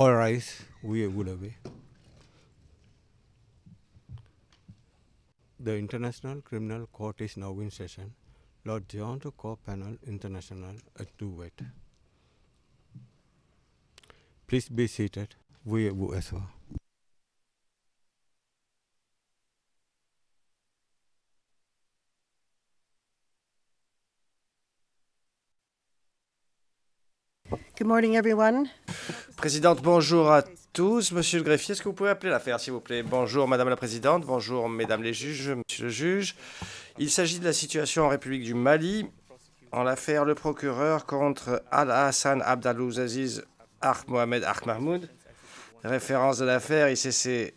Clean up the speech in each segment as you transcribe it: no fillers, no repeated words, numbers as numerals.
All rise, oui, vous l'avez. The International Criminal Court is now in session. Lord John to Court Panel International to wait. Please be seated. Veuillez vous asseoir. Good morning, everyone. Présidente, bonjour à tous. Monsieur le greffier, est-ce que vous pouvez appeler l'affaire, s'il vous plaît? Bonjour, Madame la Présidente. Bonjour, Mesdames les juges, Monsieur le juge. Il s'agit de la situation en République du Mali, en l'affaire le procureur contre Al-Hassan Abdelaziz Mohamed Mahmoud. Référence de l'affaire ICC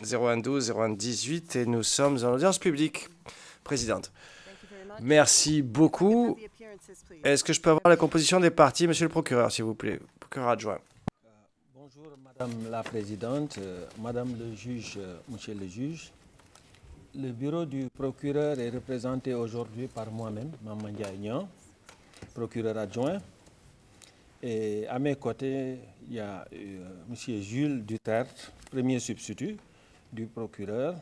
1-0112-0118 et nous sommes en audience publique. Présidente. Merci beaucoup. Est-ce que je peux avoir la composition des parties, Monsieur le procureur, s'il vous plaît? Procureur adjoint. Bonjour, Madame la Présidente, Madame le juge, Monsieur le juge. Le bureau du procureur est représenté aujourd'hui par moi-même, Maman Ndiaye, procureur adjoint. Et à mes côtés, il y a Monsieur Jules Duterte, premier substitut du procureur.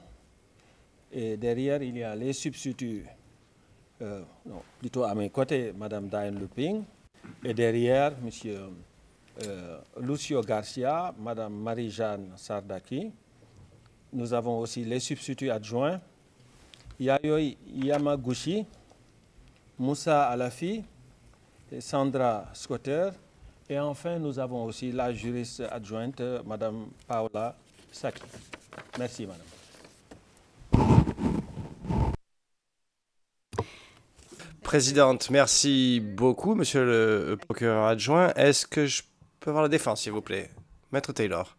Et derrière, il y a les substituts. Non, plutôt à mes côtés, Madame Diane Luping, et derrière, Monsieur Lucio Garcia, Madame Marie-Jeanne Sardaki. Nous avons aussi les substituts adjoints, Yayoi Yamaguchi, Moussa Alafi, et Sandra Scotter, et enfin, nous avons aussi la juriste adjointe, Madame Paola Saki. Merci, Madame. Présidente, merci beaucoup, Monsieur le procureur adjoint. Est-ce que je peux avoir la défense, s'il vous plaît? Maître Taylor.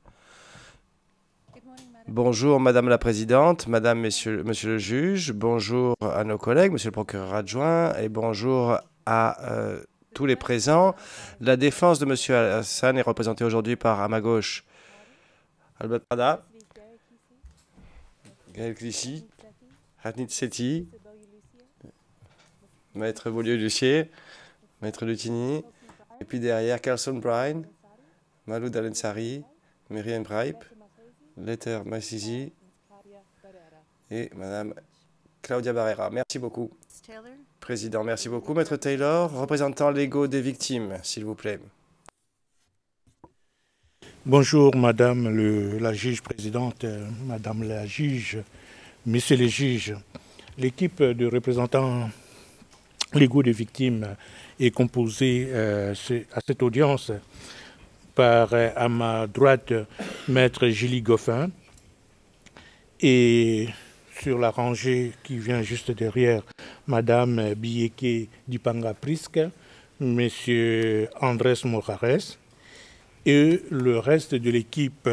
Bonjour, Madame la Présidente, Madame, Monsieur le juge. Bonjour à nos collègues, Monsieur le procureur adjoint, et bonjour à tous les présents. La défense de Monsieur Hassan est représentée aujourd'hui par, à ma gauche, Albert Prada, Gaël Clichy, Hatnit Sethi, Maître Beaulieu-Lucier, Maître Lutini, et puis derrière, Carlson Bryan, Maloud Alensari, Myriam Bripe, Letter Massisi et Madame Claudia Barrera. Merci beaucoup. Président, merci beaucoup. Maître Taylor, représentant légaux des victimes, s'il vous plaît. Bonjour, Madame la juge présidente, Madame la juge, Messieurs les juges. L'équipe de représentants légaux des victimes est composée à cette audience par, à ma droite, Maître Julie Goffin, et sur la rangée qui vient juste derrière, Madame Biyeke Dipanga Prisk, Monsieur Andrés Morares, et le reste de l'équipe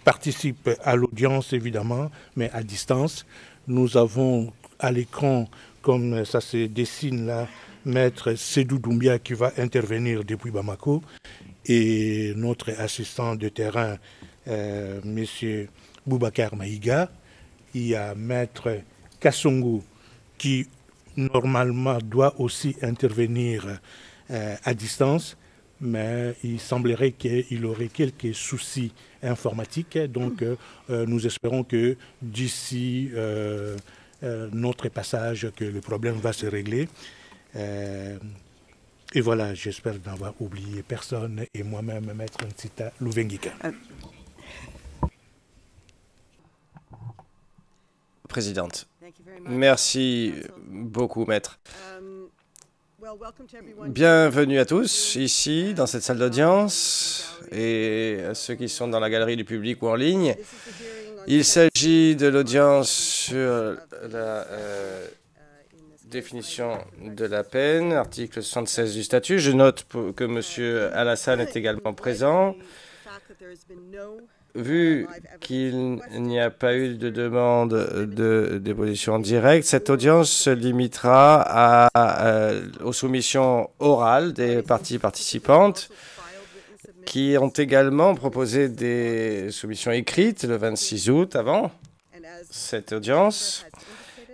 participe à l'audience évidemment, mais à distance. Nous avons à l'écran, comme ça se dessine là, Maître Sédou Doumbia qui va intervenir depuis Bamako et notre assistant de terrain, Monsieur Boubacar Maïga. Il y a Maître Kassongo qui normalement doit aussi intervenir à distance, mais il semblerait qu'il aurait quelques soucis informatiques. Donc nous espérons que d'ici notre passage, que le problème va se régler. Et voilà, j'espère n'avoir oublié personne et moi-même, Maître Nsita Louvengika. Présidente, merci beaucoup, Maître. Bienvenue à tous ici, dans cette salle d'audience, et à ceux qui sont dans la galerie du public ou en ligne. Il s'agit de l'audience sur la définition de la peine, article 76 du statut. Je note que M. Al-Hassan est également présent. Vu qu'il n'y a pas eu de demande de déposition directe, cette audience se limitera aux soumissions orales des parties participantes qui ont également proposé des soumissions écrites le 26 août avant cette audience.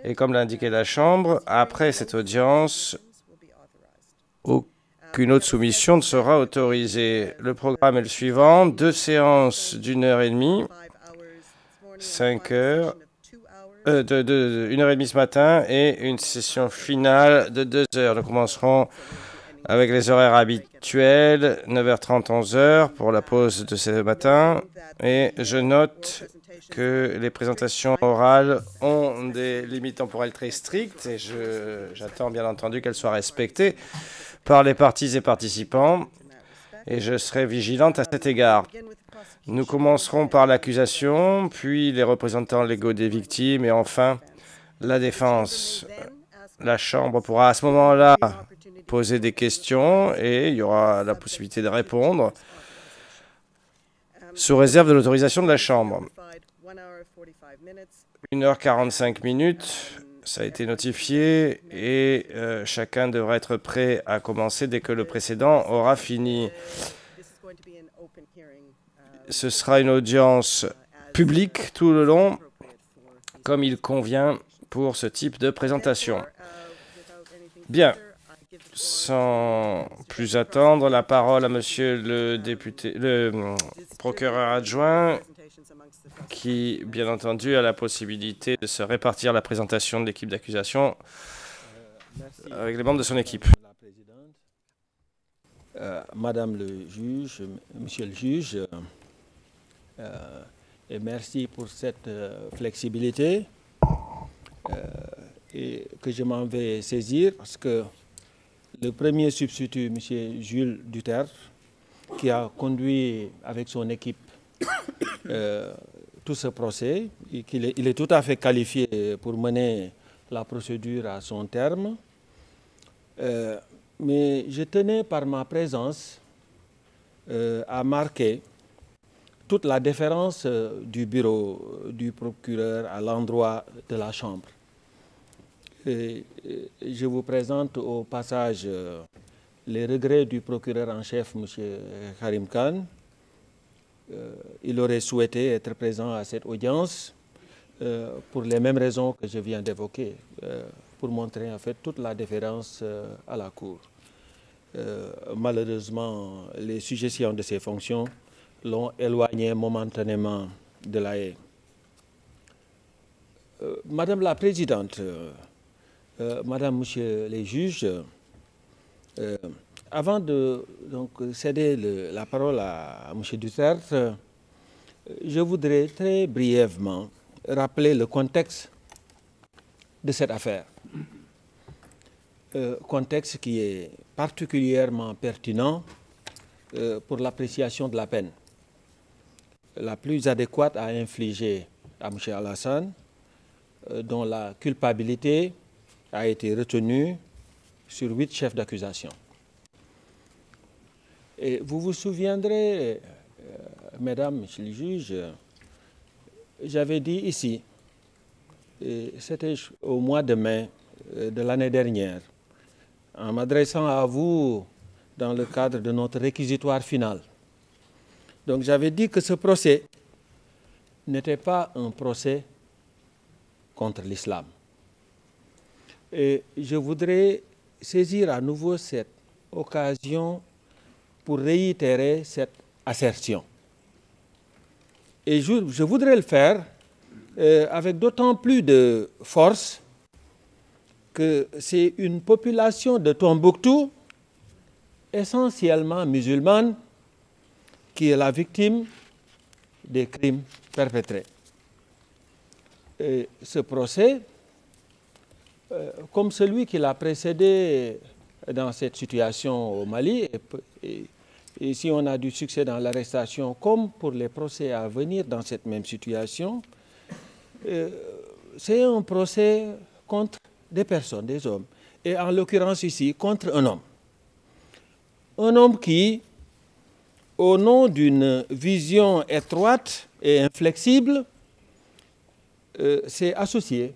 Et comme l'a indiqué la Chambre, après cette audience, aucune autre soumission ne sera autorisée. Le programme est le suivant, 2 séances d'1h30, 5 heures, 1h30 ce matin et une session finale de 2 heures. Nous commencerons avec les horaires habituels, 9h30, 11h pour la pause de ce matin. Et je note que les présentations orales ont des limites temporelles très strictes et j'attends bien entendu qu'elles soient respectées par les parties et participants et je serai vigilante à cet égard. Nous commencerons par l'accusation, puis les représentants légaux des victimes et enfin la défense. La Chambre pourra à ce moment-là poser des questions et il y aura la possibilité de répondre sous réserve de l'autorisation de la Chambre. 1h45, ça a été notifié et chacun devra être prêt à commencer dès que le précédent aura fini. Ce sera une audience publique tout le long, comme il convient pour ce type de présentation. Bien, sans plus attendre, la parole à monsieur le procureur adjoint, qui, bien entendu, a la possibilité de se répartir la présentation de l'équipe d'accusation avec les membres de son équipe. Madame le juge, monsieur le juge, et merci pour cette flexibilité et que je m'en vais saisir parce que le premier substitut, monsieur Jules Duterte, qui a conduit avec son équipe tout ce procès, et il est tout à fait qualifié pour mener la procédure à son terme. Mais je tenais par ma présence à marquer toute la déférence du bureau du procureur à l'endroit de la Chambre. Et je vous présente au passage les regrets du procureur en chef, M. Karim Khan. Il aurait souhaité être présent à cette audience pour les mêmes raisons que je viens d'évoquer, pour montrer en fait toute la déférence à la Cour. Malheureusement, les suggestions de ses fonctions l'ont éloigné momentanément de la haie. Madame la Présidente, Madame, Monsieur les juges, avant de céder la parole à Monsieur Duterte, je voudrais très brièvement rappeler le contexte de cette affaire. Contexte qui est particulièrement pertinent pour l'appréciation de la peine la plus adéquate à infliger à M. Alassane, dont la culpabilité a été retenue sur 8 chefs d'accusation. Et vous vous souviendrez, mesdames, messieurs les juges, j'avais dit ici, c'était au mois de mai de l'année dernière, en m'adressant à vous dans le cadre de notre réquisitoire final. Donc j'avais dit que ce procès n'était pas un procès contre l'islam. Et je voudrais saisir à nouveau cette occasion pour réitérer cette assertion. Et je voudrais le faire avec d'autant plus de force que c'est une population de Tombouctou, essentiellement musulmane, qui est la victime des crimes perpétrés. Et ce procès, comme celui qui l'a précédé dans cette situation au Mali, et si on a du succès dans l'arrestation, comme pour les procès à venir dans cette même situation, c'est un procès contre des personnes, des hommes, et en l'occurrence ici, contre un homme. Un homme qui, au nom d'une vision étroite et inflexible, s'est associé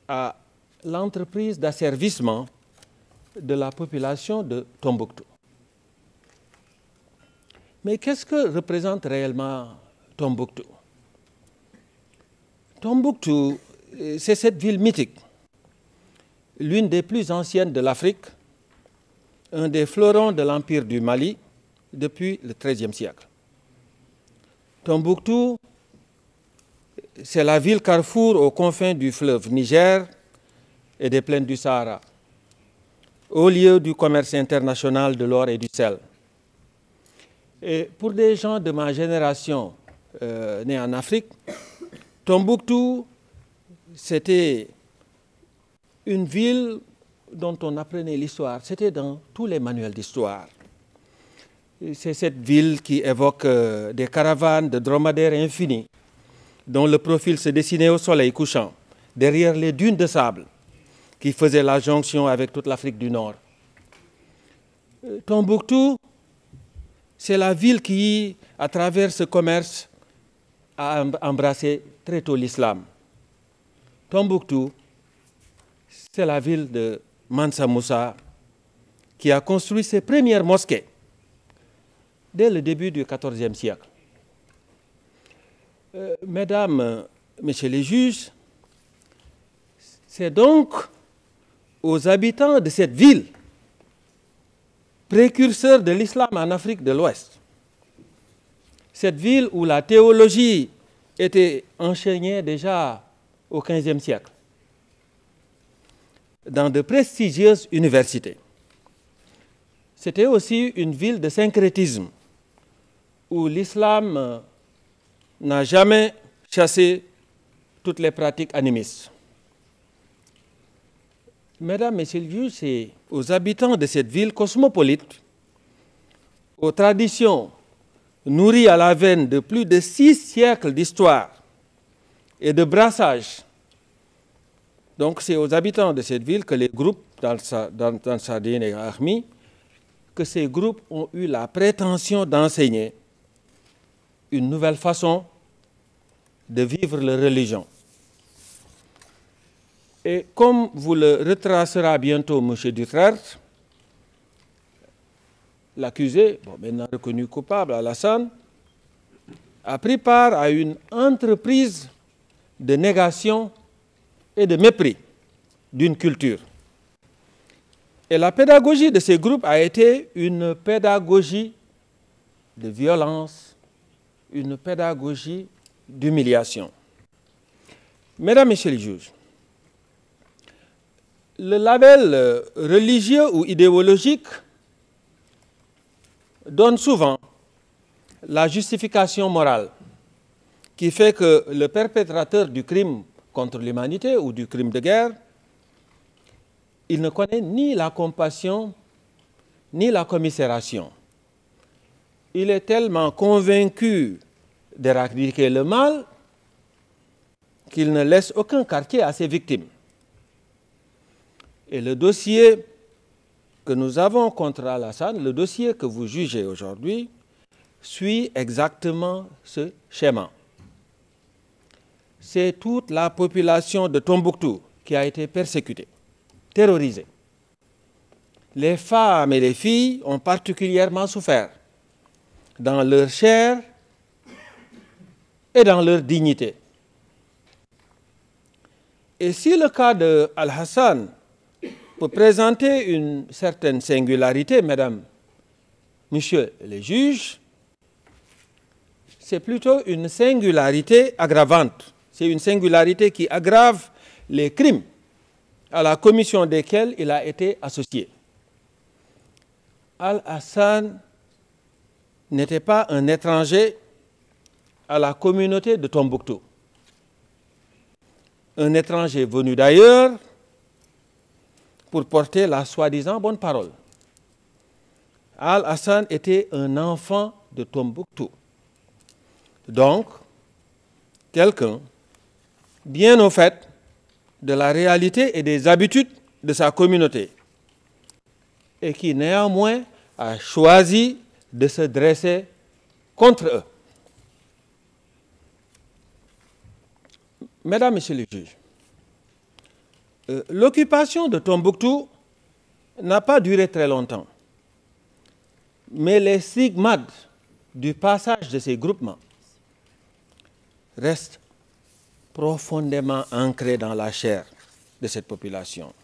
à l'entreprise d'asservissement de la population de Tombouctou. Mais qu'est-ce que représente réellement Tombouctou? Tombouctou, c'est cette ville mythique, l'une des plus anciennes de l'Afrique, un des fleurons de l'Empire du Mali depuis le XIIIe siècle. Tombouctou, c'est la ville carrefour aux confins du fleuve Niger et des plaines du Sahara, au lieu du commerce international de l'or et du sel. Et pour des gens de ma génération nés en Afrique, Tombouctou, c'était une ville dont on apprenait l'histoire. C'était dans tous les manuels d'histoire. C'est cette ville qui évoque des caravanes de dromadaires infinis, dont le profil se dessinait au soleil couchant, derrière les dunes de sable qui faisaient la jonction avec toute l'Afrique du Nord. Tombouctou, c'est la ville qui, à travers ce commerce, a embrassé très tôt l'islam. Tombouctou, c'est la ville de Mansa Moussa qui a construit ses premières mosquées dès le début du XIVe siècle. Mesdames, Messieurs les juges, c'est donc aux habitants de cette ville, précurseurs de l'islam en Afrique de l'Ouest, cette ville où la théologie était enseignée déjà au XVe siècle, dans de prestigieuses universités. C'était aussi une ville de syncrétisme, où l'islam n'a jamais chassé toutes les pratiques animistes. Mesdames, Messieurs les juges, c'est aux habitants de cette ville cosmopolite, aux traditions nourries à la veine de plus de 6 siècles d'histoire et de brassage. Donc c'est aux habitants de cette ville que les groupes, dans Sardine et Armi, que ces groupes ont eu la prétention d'enseigner une nouvelle façon de vivre leur religion. Et comme vous le retracera bientôt M. Duterte, l'accusé, maintenant reconnu coupable, Alassane, a pris part à une entreprise de négation et de mépris d'une culture. Et la pédagogie de ces groupes a été une pédagogie de violence, une pédagogie d'humiliation. Mesdames, Messieurs les juges, le label religieux ou idéologique donne souvent la justification morale qui fait que le perpétrateur du crime contre l'humanité ou du crime de guerre, il ne connaît ni la compassion ni la commisération. Il est tellement convaincu d'éradiquer le mal qu'il ne laisse aucun quartier à ses victimes. Et le dossier que nous avons contre Alassane, le dossier que vous jugez aujourd'hui, suit exactement ce schéma. C'est toute la population de Tombouctou qui a été persécutée, terrorisée. Les femmes et les filles ont particulièrement souffert dans leur chair et dans leur dignité. Et si le cas de Al-Hassan peut présenter une certaine singularité, mesdames, messieurs les juges, c'est plutôt une singularité aggravante. C'est une singularité qui aggrave les crimes à la commission desquels il a été associé. Al-Hassan n'était pas un étranger à la communauté de Tombouctou. Un étranger venu d'ailleurs pour porter la soi-disant bonne parole. Al-Hassan était un enfant de Tombouctou. Donc, quelqu'un bien au fait de la réalité et des habitudes de sa communauté et qui néanmoins a choisi de se dresser contre eux. Mesdames, Messieurs les juges, l'occupation de Tombouctou n'a pas duré très longtemps, mais les stigmates du passage de ces groupements restent profondément ancrés dans la chair de cette population.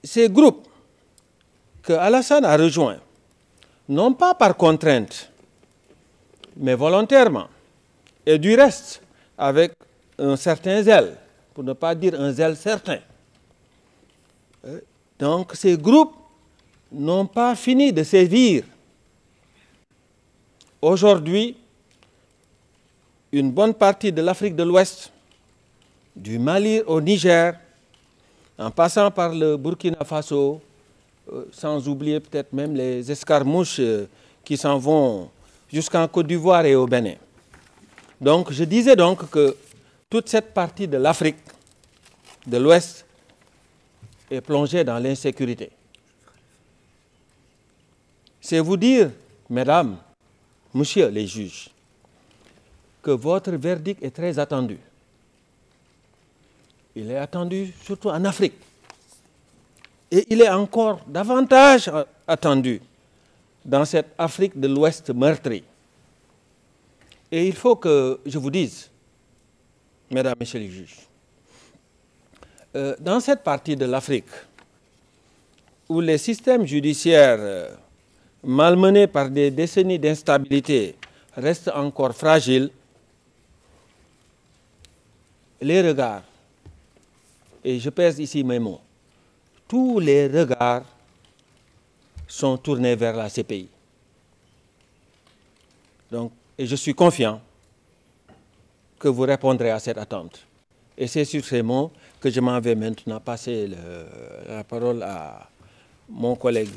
ces groupes que Alassane a rejoints, non pas par contrainte, mais volontairement, et du reste, avec un certain zèle, pour ne pas dire un zèle certain. Donc ces groupes n'ont pas fini de sévir. Aujourd'hui, une bonne partie de l'Afrique de l'Ouest, du Mali au Niger, en passant par le Burkina Faso, sans oublier peut-être même les escarmouches qui s'en vont jusqu'en Côte d'Ivoire et au Bénin. Donc je disais donc que toute cette partie de l'Afrique de l'Ouest est plongée dans l'insécurité. C'est vous dire, mesdames, messieurs les juges, que votre verdict est très attendu. Il est attendu surtout en Afrique. Et il est encore davantage attendu dans cette Afrique de l'Ouest meurtrie. Et il faut que je vous dise, mesdames, messieurs les juges, dans cette partie de l'Afrique où les systèmes judiciaires malmenés par des décennies d'instabilité restent encore fragiles, les regards, et je pèse ici mes mots, tous les regards sont tournés vers la CPI. Donc, et je suis confiant que vous répondrez à cette attente. Et c'est sur ces mots que je m'en vais maintenant passer la parole à mon collègue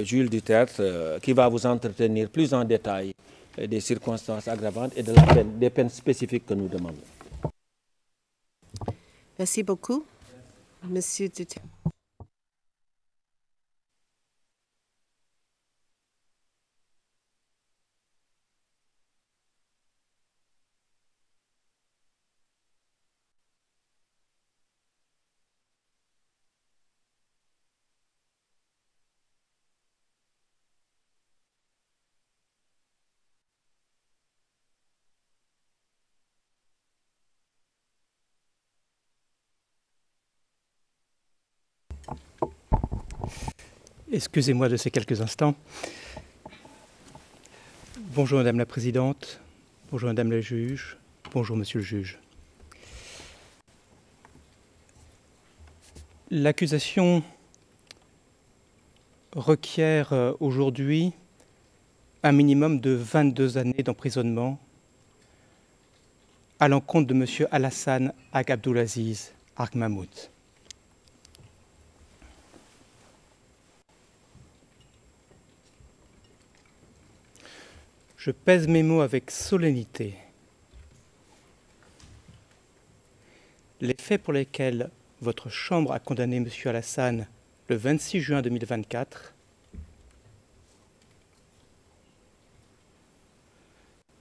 Jules Dutertre, qui va vous entretenir plus en détail des circonstances aggravantes et de la peine, des peines spécifiques que nous demandons. Merci beaucoup, Monsieur Dutertre. Excusez-moi de ces quelques instants. Bonjour Madame la Présidente, bonjour Madame la Juge, bonjour Monsieur le Juge. L'accusation requiert aujourd'hui un minimum de 22 années d'emprisonnement à l'encontre de Monsieur Alassane Ag Abdulaziz Ag Mahmoud. Je pèse mes mots avec solennité. Les faits pour lesquels votre Chambre a condamné M. Alassane le 26 juin 2024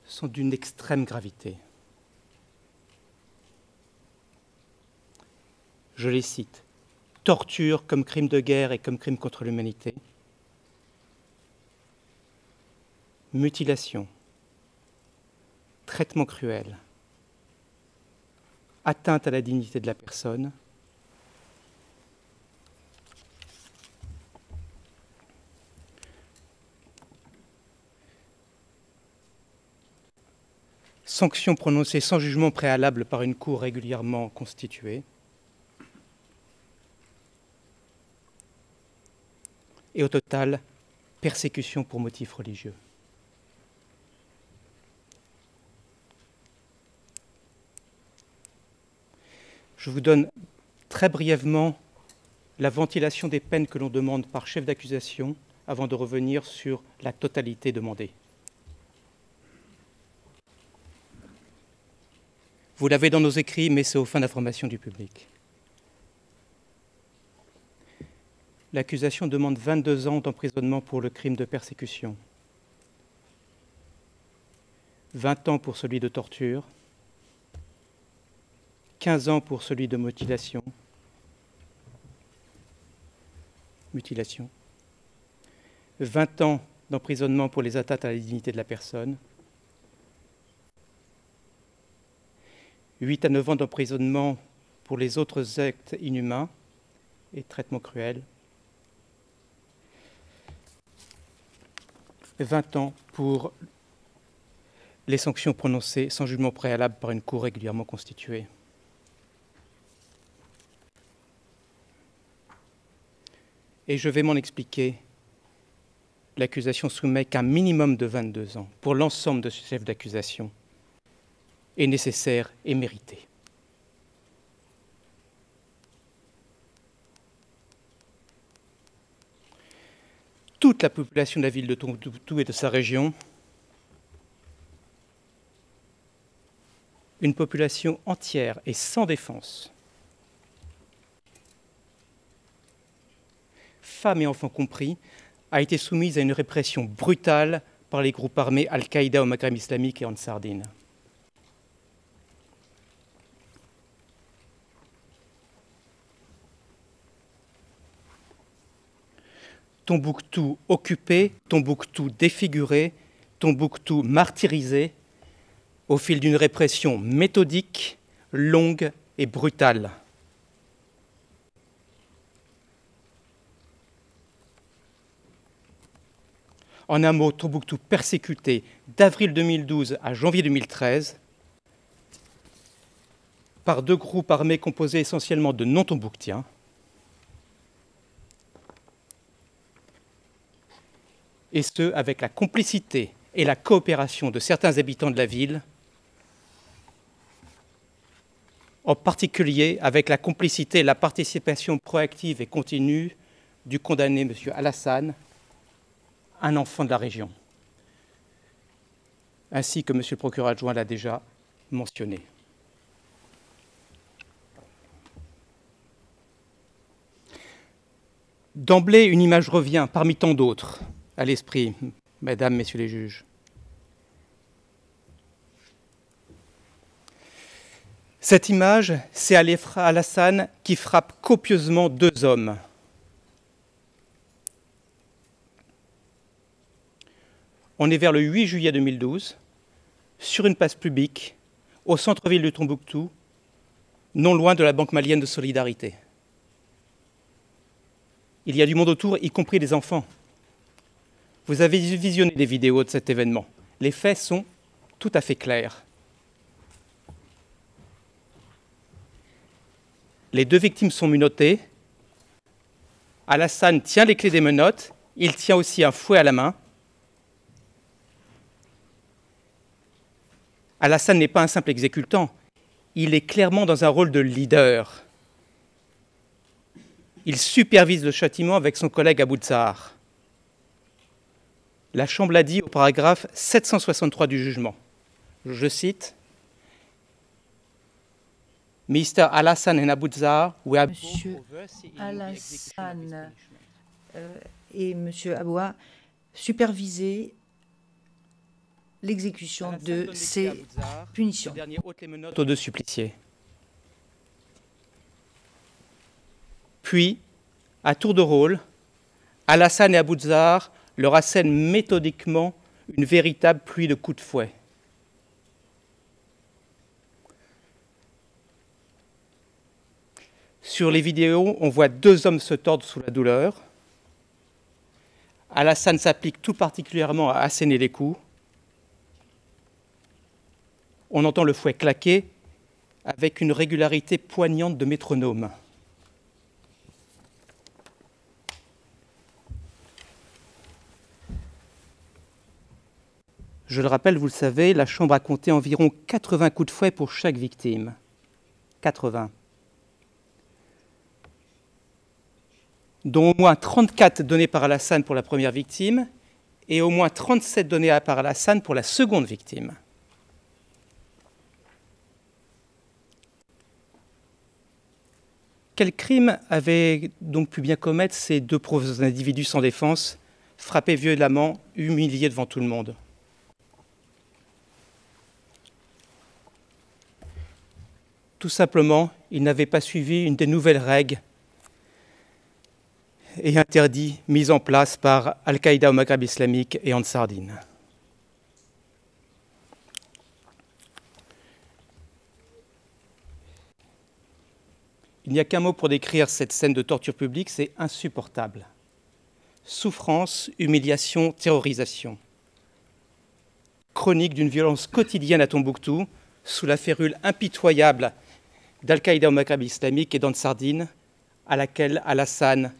sont d'une extrême gravité. Je les cite. Torture comme crime de guerre et comme crime contre l'humanité. Mutilation, traitement cruel, atteinte à la dignité de la personne, sanctions prononcées sans jugement préalable par une cour régulièrement constituée, et au total, persécution pour motif religieux. Je vous donne très brièvement la ventilation des peines que l'on demande par chef d'accusation avant de revenir sur la totalité demandée. Vous l'avez dans nos écrits, mais c'est aux fins d'information du public. L'accusation demande 22 ans d'emprisonnement pour le crime de persécution, 20 ans pour celui de torture, 15 ans pour celui de mutilation, 20 ans d'emprisonnement pour les atteintes à la dignité de la personne, 8 à 9 ans d'emprisonnement pour les autres actes inhumains et traitements cruels. 20 ans pour les sanctions prononcées sans jugement préalable par une cour régulièrement constituée. Et je vais m'en expliquer. L'accusation soumet qu'un minimum de 22 ans pour l'ensemble de ce chef d'accusation est nécessaire et mérité. Toute la population de la ville de Tombouctou et de sa région, une population entière et sans défense, femmes et enfants compris, a été soumise à une répression brutale par les groupes armés Al-Qaïda au Maghreb islamique et Ansar Dine. Tombouctou occupé, Tombouctou défiguré, Tombouctou martyrisé au fil d'une répression méthodique, longue et brutale. En un mot, Tombouctou persécuté d'avril 2012 à janvier 2013 par deux groupes armés composés essentiellement de non-tombouctiens, et ce, avec la complicité et la coopération de certains habitants de la ville, en particulier avec la complicité et la participation proactive et continue du condamné M. Alassane, un enfant de la région, ainsi que M. le procureur adjoint l'a déjà mentionné. D'emblée, une image revient parmi tant d'autres à l'esprit, mesdames, messieurs les juges. Cette image, c'est Alassane qui frappe copieusement deux hommes. On est vers le 8 juillet 2012, sur une place publique, au centre-ville de Tombouctou, non loin de la Banque malienne de solidarité. Il y a du monde autour, y compris des enfants. Vous avez visionné des vidéos de cet événement. Les faits sont tout à fait clairs. Les deux victimes sont menottées. Alassane tient les clés des menottes. Il tient aussi un fouet à la main. Alassane n'est pas un simple exécutant. Il est clairement dans un rôle de leader. Il supervise le châtiment avec son collègue Abou Tsahar. La Chambre l'a dit au paragraphe 763 du jugement. Je cite. Mr. Alassane and Abou Tsahar were Monsieur Alassane et Monsieur Aboua supervisaient l'exécution de ces punitions. Ce dernier ôte les menottes aux deux suppliciés. Puis, à tour de rôle, Alassane et Abou Tsahar leur assènent méthodiquement une véritable pluie de coups de fouet. Sur les vidéos, on voit deux hommes se tordre sous la douleur. Alassane s'applique tout particulièrement à asséner les coups. On entend le fouet claquer avec une régularité poignante de métronome. Je le rappelle, vous le savez, la Chambre a compté environ 80 coups de fouet pour chaque victime. 80. Dont au moins 34 donnés par Alassane pour la première victime et au moins 37 donnés par Alassane pour la seconde victime. Quel crime avaient donc pu bien commettre ces deux pauvres individus sans défense, frappés violemment, humiliés devant tout le monde? Tout simplement, ils n'avaient pas suivi une des nouvelles règles et interdits mises en place par Al-Qaïda au Maghreb islamique et Ansar Dine. Il n'y a qu'un mot pour décrire cette scène de torture publique, c'est insupportable. Souffrance, humiliation, terrorisation. Chronique d'une violence quotidienne à Tombouctou, sous la férule impitoyable d'Al-Qaïda au Maghreb islamique et d'Ansardine, à laquelle Alassane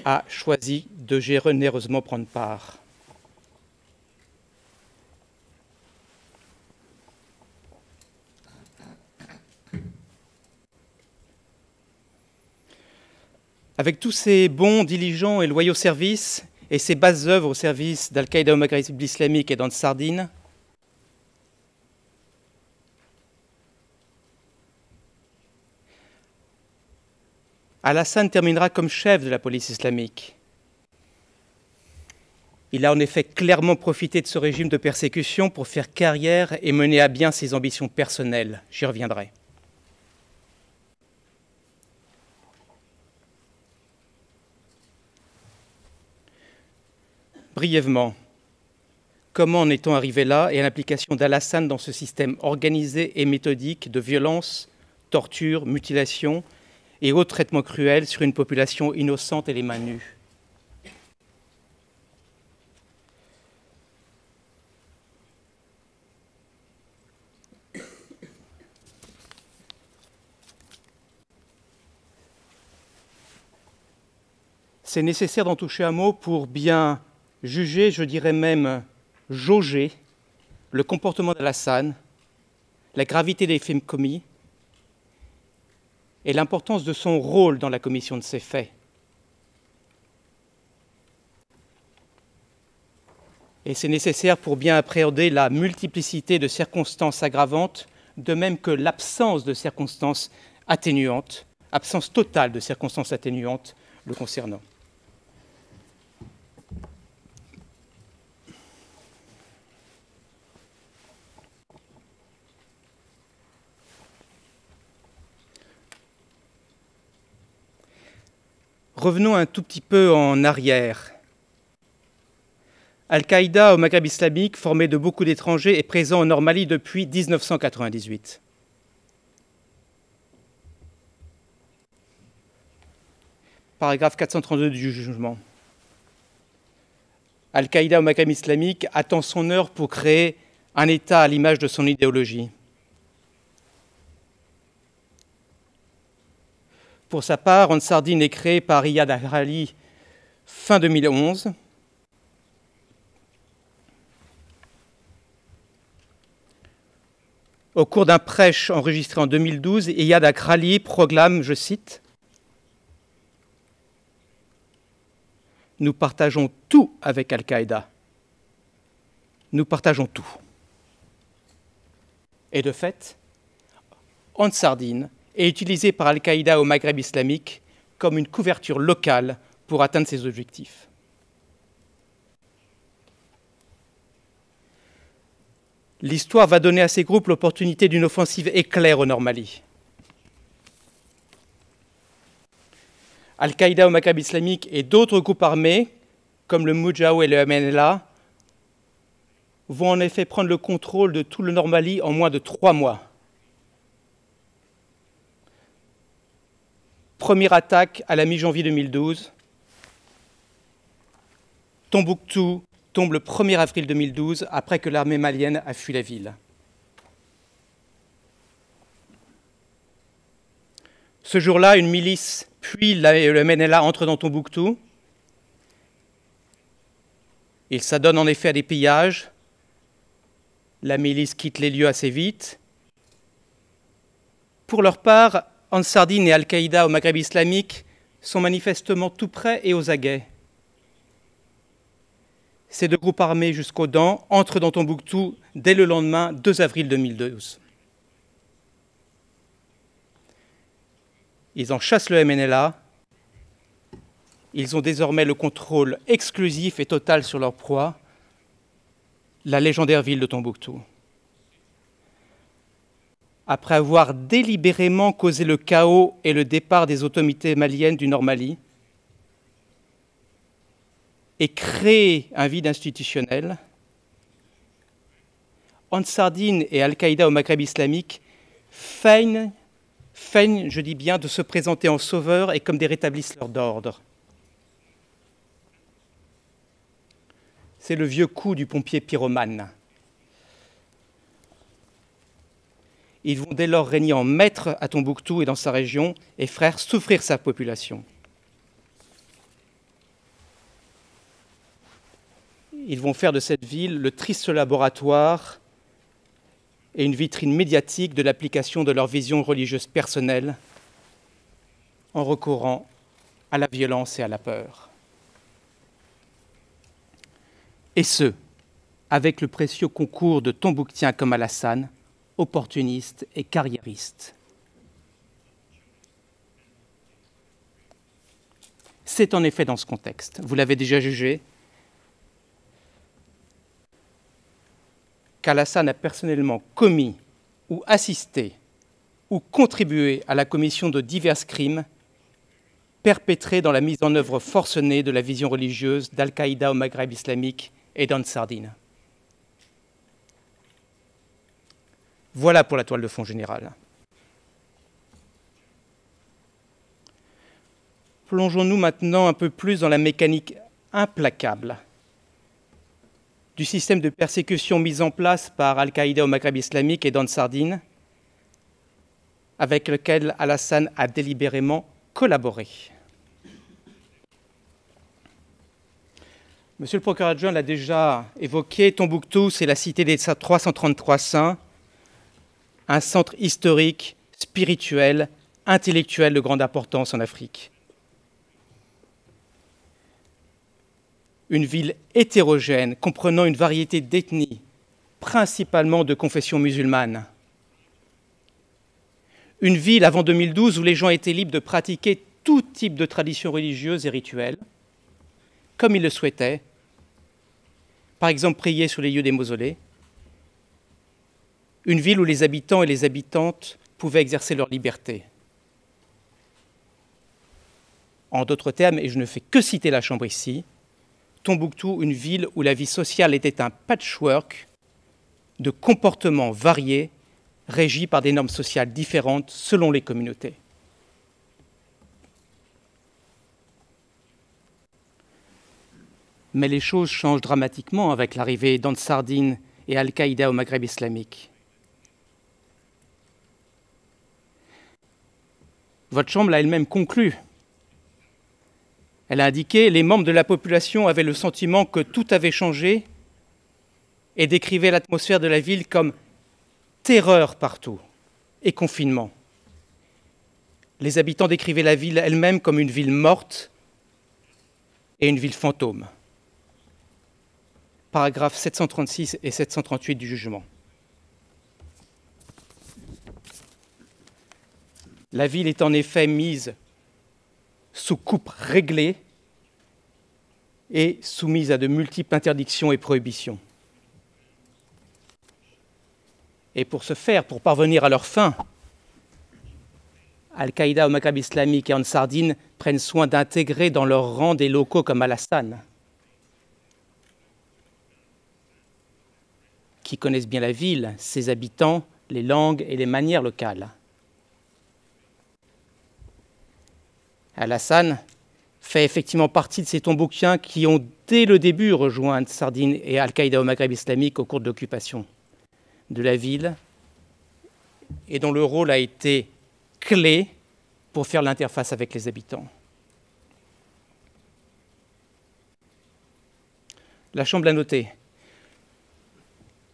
a choisi de généreusement prendre part. Avec tous ces bons, diligents et loyaux services et ces basses œuvres au service d'Al-Qaïda au Maghreb islamique et d'Ansardine, Alassane terminera comme chef de la police islamique. Il a en effet clairement profité de ce régime de persécution pour faire carrière et mener à bien ses ambitions personnelles. J'y reviendrai. Brièvement, comment en est-on arrivé là et à l'implication d'Alassane dans ce système organisé et méthodique de violence, torture, mutilation et autres traitements cruels sur une population innocente et les mains nues? C'est nécessaire d'en toucher un mot pour bien juger, je dirais même jauger, le comportement d'Alassane, la gravité des faits commis et l'importance de son rôle dans la commission de ces faits. Et c'est nécessaire pour bien appréhender la multiplicité de circonstances aggravantes, de même que l'absence de circonstances atténuantes, absence totale de circonstances atténuantes le concernant. Revenons un tout petit peu en arrière. Al-Qaïda au Maghreb islamique, formé de beaucoup d'étrangers, est présent en Normalie depuis 1998. Paragraphe 432 du jugement. Al-Qaïda au Maghreb islamique attend son heure pour créer un État à l'image de son idéologie. Pour sa part, Ansardine est créé par Iyad Akrali fin 2011. Au cours d'un prêche enregistré en 2012, Iyad Akrali proclame, je cite, « Nous partageons tout avec Al-Qaïda. Nous partageons tout. » Et de fait, Ansardine est utilisé par Al-Qaïda au Maghreb islamique comme une couverture locale pour atteindre ses objectifs. L'histoire va donner à ces groupes l'opportunité d'une offensive éclair au Normalie. Al-Qaïda au Maghreb islamique et d'autres groupes armés, comme le Moudjahou et le MNLA, vont en effet prendre le contrôle de tout le Normalie en moins de 3 mois. Première attaque à la mi-janvier 2012. Tombouctou tombe le 1er avril 2012, après que l'armée malienne a fui la ville. Ce jour-là, une milice, puis le MNLA entre dans Tombouctou. Ils s'adonnent en effet à des pillages. La milice quitte les lieux assez vite. Pour leur part, Ansardine et Al-Qaïda au Maghreb islamique sont manifestement tout prêts et aux aguets. Ces deux groupes armés jusqu'aux dents entrent dans Tombouctou dès le lendemain, 2 avril 2012. Ils en chassent le MNLA. Ils ont désormais le contrôle exclusif et total sur leur proie, la légendaire ville de Tombouctou. Après avoir délibérément causé le chaos et le départ des autorités maliennes du Nord-Mali et créé un vide institutionnel, Ansardine et Al-Qaïda au Maghreb islamique feignent feignent, je dis bien, de se présenter en sauveurs et comme des rétablisseurs d'ordre. C'est le vieux coup du pompier pyromane. Ils vont dès lors régner en maître à Tombouctou et dans sa région et faire souffrir sa population. Ils vont faire de cette ville le triste laboratoire et une vitrine médiatique de l'application de leur vision religieuse personnelle en recourant à la violence et à la peur. Et ce, avec le précieux concours de Tombouctiens comme Alassane, opportunistes et carriéristes. C'est en effet dans ce contexte, vous l'avez déjà jugé, qu'Alassane a personnellement commis ou assisté ou contribué à la commission de divers crimes perpétrés dans la mise en œuvre forcenée de la vision religieuse d'Al-Qaïda au Maghreb islamique et d'Ansardine. Voilà pour la toile de fond générale. Plongeons-nous maintenant un peu plus dans la mécanique implacable du système de persécution mis en place par Al-Qaïda au Maghreb islamique et d'Ansardine, avec lequel Alassane a délibérément collaboré. Monsieur le procureur adjoint l'a déjà évoqué, Tombouctou, c'est la cité des 333 saints, un centre historique, spirituel, intellectuel de grande importance en Afrique. Une ville hétérogène, comprenant une variété d'ethnies, principalement de confession musulmane. Une ville avant 2012 où les gens étaient libres de pratiquer tout type de traditions religieuses et rituelles, comme ils le souhaitaient, par exemple prier sur les lieux des mausolées. Une ville où les habitants et les habitantes pouvaient exercer leur liberté. En d'autres termes, et je ne fais que citer la Chambre ici, Tombouctou, une ville où la vie sociale était un patchwork de comportements variés, régis par des normes sociales différentes selon les communautés. Mais les choses changent dramatiquement avec l'arrivée d'Ansardine et Al-Qaïda au Maghreb islamique. Votre Chambre l'a elle-même conclu. Elle a indiqué que les membres de la population avaient le sentiment que tout avait changé et décrivait l'atmosphère de la ville comme terreur partout et confinement. Les habitants décrivaient la ville elle-même comme une ville morte et une ville fantôme. Paragraphes 736 et 738 du jugement. La ville est en effet mise sous coupe réglée et soumise à de multiples interdictions et prohibitions. Et pour ce faire, pour parvenir à leur fin, Al-Qaïda au Maghreb islamique et Ansardine prennent soin d'intégrer dans leur rang des locaux comme Alassane, qui connaissent bien la ville, ses habitants, les langues et les manières locales. Alassane fait effectivement partie de ces Tombouctiens qui ont dès le début rejoint Ansardine et Al-Qaïda au Maghreb islamique au cours de l'occupation de la ville et dont le rôle a été clé pour faire l'interface avec les habitants. La Chambre l'a noté.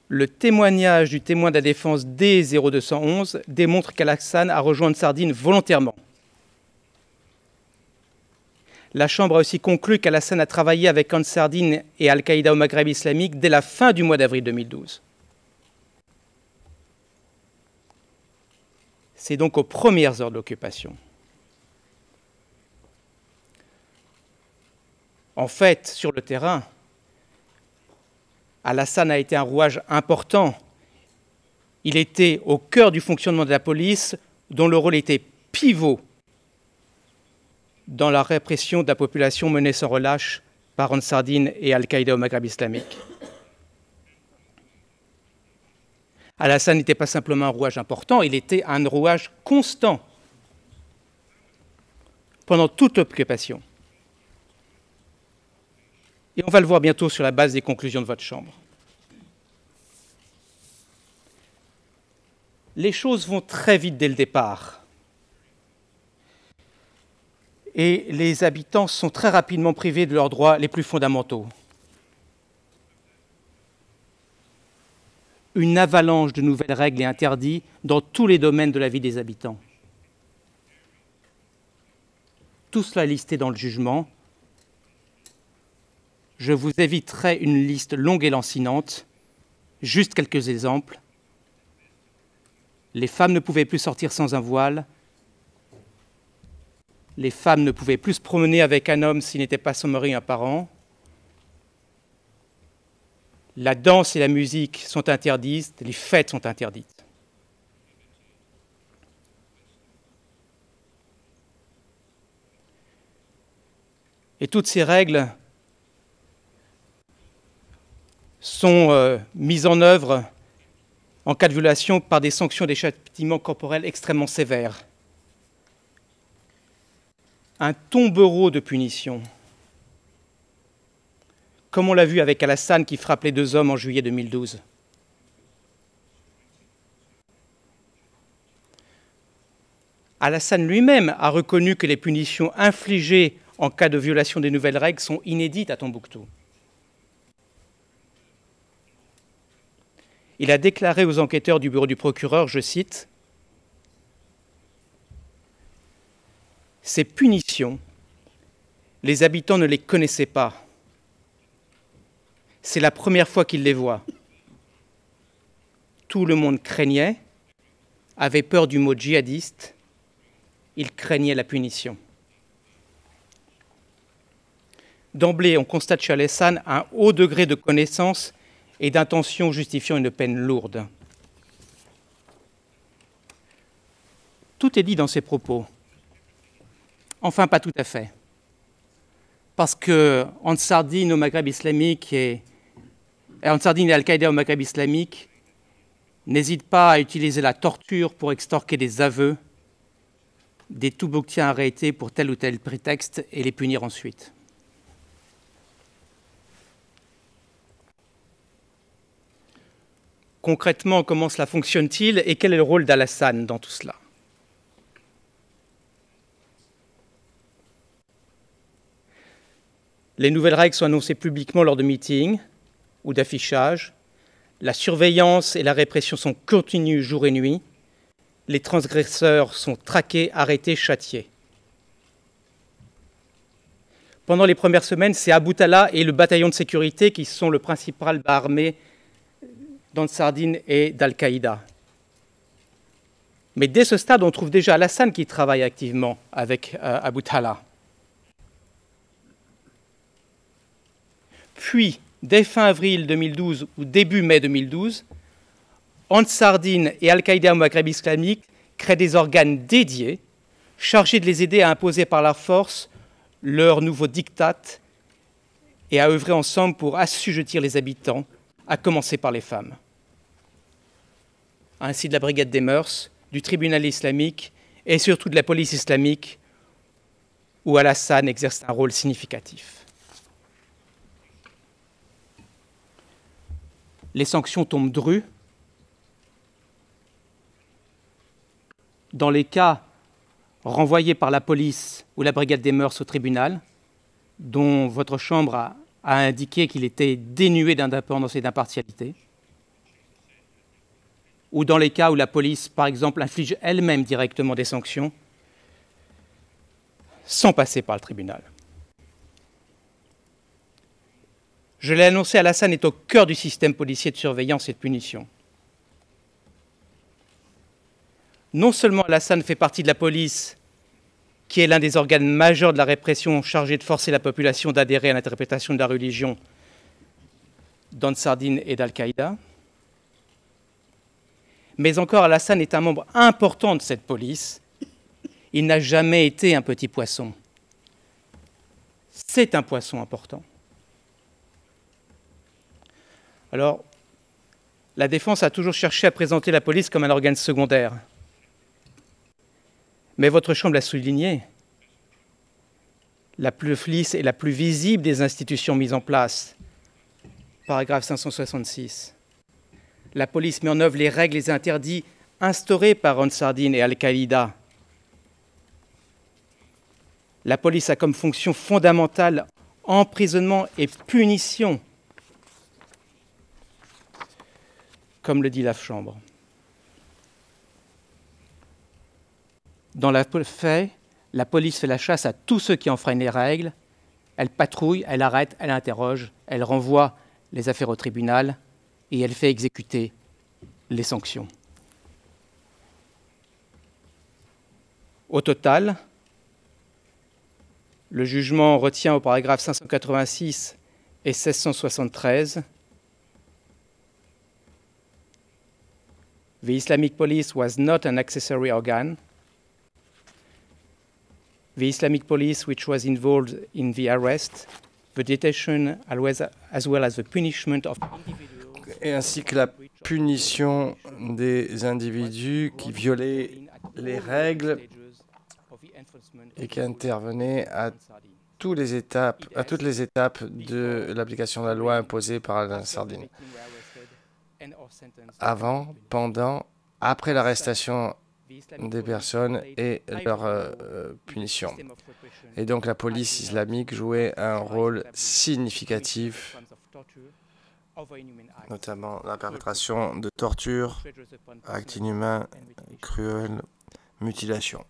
Le témoignage du témoin de la défense D0211 démontre qu'Alassane a rejoint Ansardine volontairement. La Chambre a aussi conclu qu'Alassane a travaillé avec Ansardine et Al-Qaïda au Maghreb islamique dès la fin du mois d'avril 2012. C'est donc aux premières heures de l'occupation. En fait, sur le terrain, Alassane a été un rouage important. Il était au cœur du fonctionnement de la police, dont le rôle était pivot dans la répression de la population menée sans relâche par Ansardine et Al-Qaïda au Maghreb islamique. Alassane n'était pas simplement un rouage important, il était un rouage constant pendant toute l'occupation. Et on va le voir bientôt sur la base des conclusions de votre Chambre. Les choses vont très vite dès le départ. Et les habitants sont très rapidement privés de leurs droits les plus fondamentaux. Une avalanche de nouvelles règles et interdits dans tous les domaines de la vie des habitants. Tout cela est listé dans le jugement. Je vous éviterai une liste longue et lancinante. Juste quelques exemples. Les femmes ne pouvaient plus sortir sans un voile. Les femmes ne pouvaient plus se promener avec un homme s'il n'était pas son mari ou un parent. La danse et la musique sont interdites, les fêtes sont interdites. Et toutes ces règles sont mises en œuvre en cas de violation par des sanctions et des châtiments corporels extrêmement sévères. Un tombereau de punition, comme on l'a vu avec Alassane qui frappe les 2 hommes en juillet 2012. Alassane lui-même a reconnu que les punitions infligées en cas de violation des nouvelles règles sont inédites à Tombouctou. Il a déclaré aux enquêteurs du bureau du procureur, je cite, « Ces punitions, les habitants ne les connaissaient pas. C'est la première fois qu'ils les voient. Tout le monde craignait, avait peur du mot djihadiste, il craignait la punition. » D'emblée, on constate chez Alassane un haut degré de connaissance et d'intention justifiant une peine lourde. Tout est dit dans ces propos. Enfin, pas tout à fait. Parce que Ansardine au Maghreb islamique et Ansardine et Al-Qaïda au Maghreb islamique n'hésitent pas à utiliser la torture pour extorquer des aveux des Touboktiens arrêtés pour tel ou tel prétexte et les punir ensuite. Concrètement, comment cela fonctionne-t-il et quel est le rôle d'Alassane dans tout cela? Les nouvelles règles sont annoncées publiquement lors de meetings ou d'affichages. La surveillance et la répression sont continues jour et nuit. Les transgresseurs sont traqués, arrêtés, châtiés. Pendant les premières semaines, c'est Abu Talha et le bataillon de sécurité qui sont le principal bas armé d'Ansardine et d'Al-Qaïda. Mais dès ce stade, on trouve déjà Alassane qui travaille activement avec Abu Talha. Puis, dès fin avril 2012 ou début mai 2012, Ansardine et Al-Qaïda au Maghreb islamique créent des organes dédiés chargés de les aider à imposer par la force leur nouveau diktat et à œuvrer ensemble pour assujettir les habitants, à commencer par les femmes. Ainsi de la brigade des mœurs, du tribunal islamique et surtout de la police islamique, où Alassane exerce un rôle significatif. Les sanctions tombent drues. Dans les cas renvoyés par la police ou la brigade des mœurs au tribunal, dont votre Chambre a indiqué qu'il était dénué d'indépendance et d'impartialité, ou dans les cas où la police, par exemple, inflige elle-même directement des sanctions, sans passer par le tribunal. Je l'ai annoncé, Alassane est au cœur du système policier de surveillance et de punition. Non seulement Alassane fait partie de la police, qui est l'un des organes majeurs de la répression chargé de forcer la population d'adhérer à l'interprétation de la religion d'Ansardine et d'Al-Qaïda, mais encore Alassane est un membre important de cette police. Il n'a jamais été un petit poisson. C'est un poisson important. Alors, la défense a toujours cherché à présenter la police comme un organe secondaire. Mais votre Chambre l'a souligné. la plus lisse et la plus visible des institutions mises en place. Paragraphe 566. La police met en œuvre les règles et les interdits instaurés par Ansar-Dine et Al-Qaïda. La police a comme fonction fondamentale emprisonnement et punition, comme le dit la Chambre. Dans les faits, la police fait la chasse à tous ceux qui enfreignent les règles. Elle patrouille, elle arrête, elle interroge, elle renvoie les affaires au tribunal et elle fait exécuter les sanctions. Au total, le jugement retient au paragraphe 586 et 1673 The Islamic police was not an accessory organ. The Islamic police, which was involved in the arrest, the detention, as well as the punishment of individuals, et ainsi que la punition des individus qui violaient les règles et qui intervenaient à toutes les étapes de l'application de la loi imposée par Ansar-Dine. Avant, pendant, après l'arrestation des personnes et leur punition. Et donc la police islamique jouait un rôle significatif, notamment la perpétration de tortures, actes inhumains, cruels, mutilations.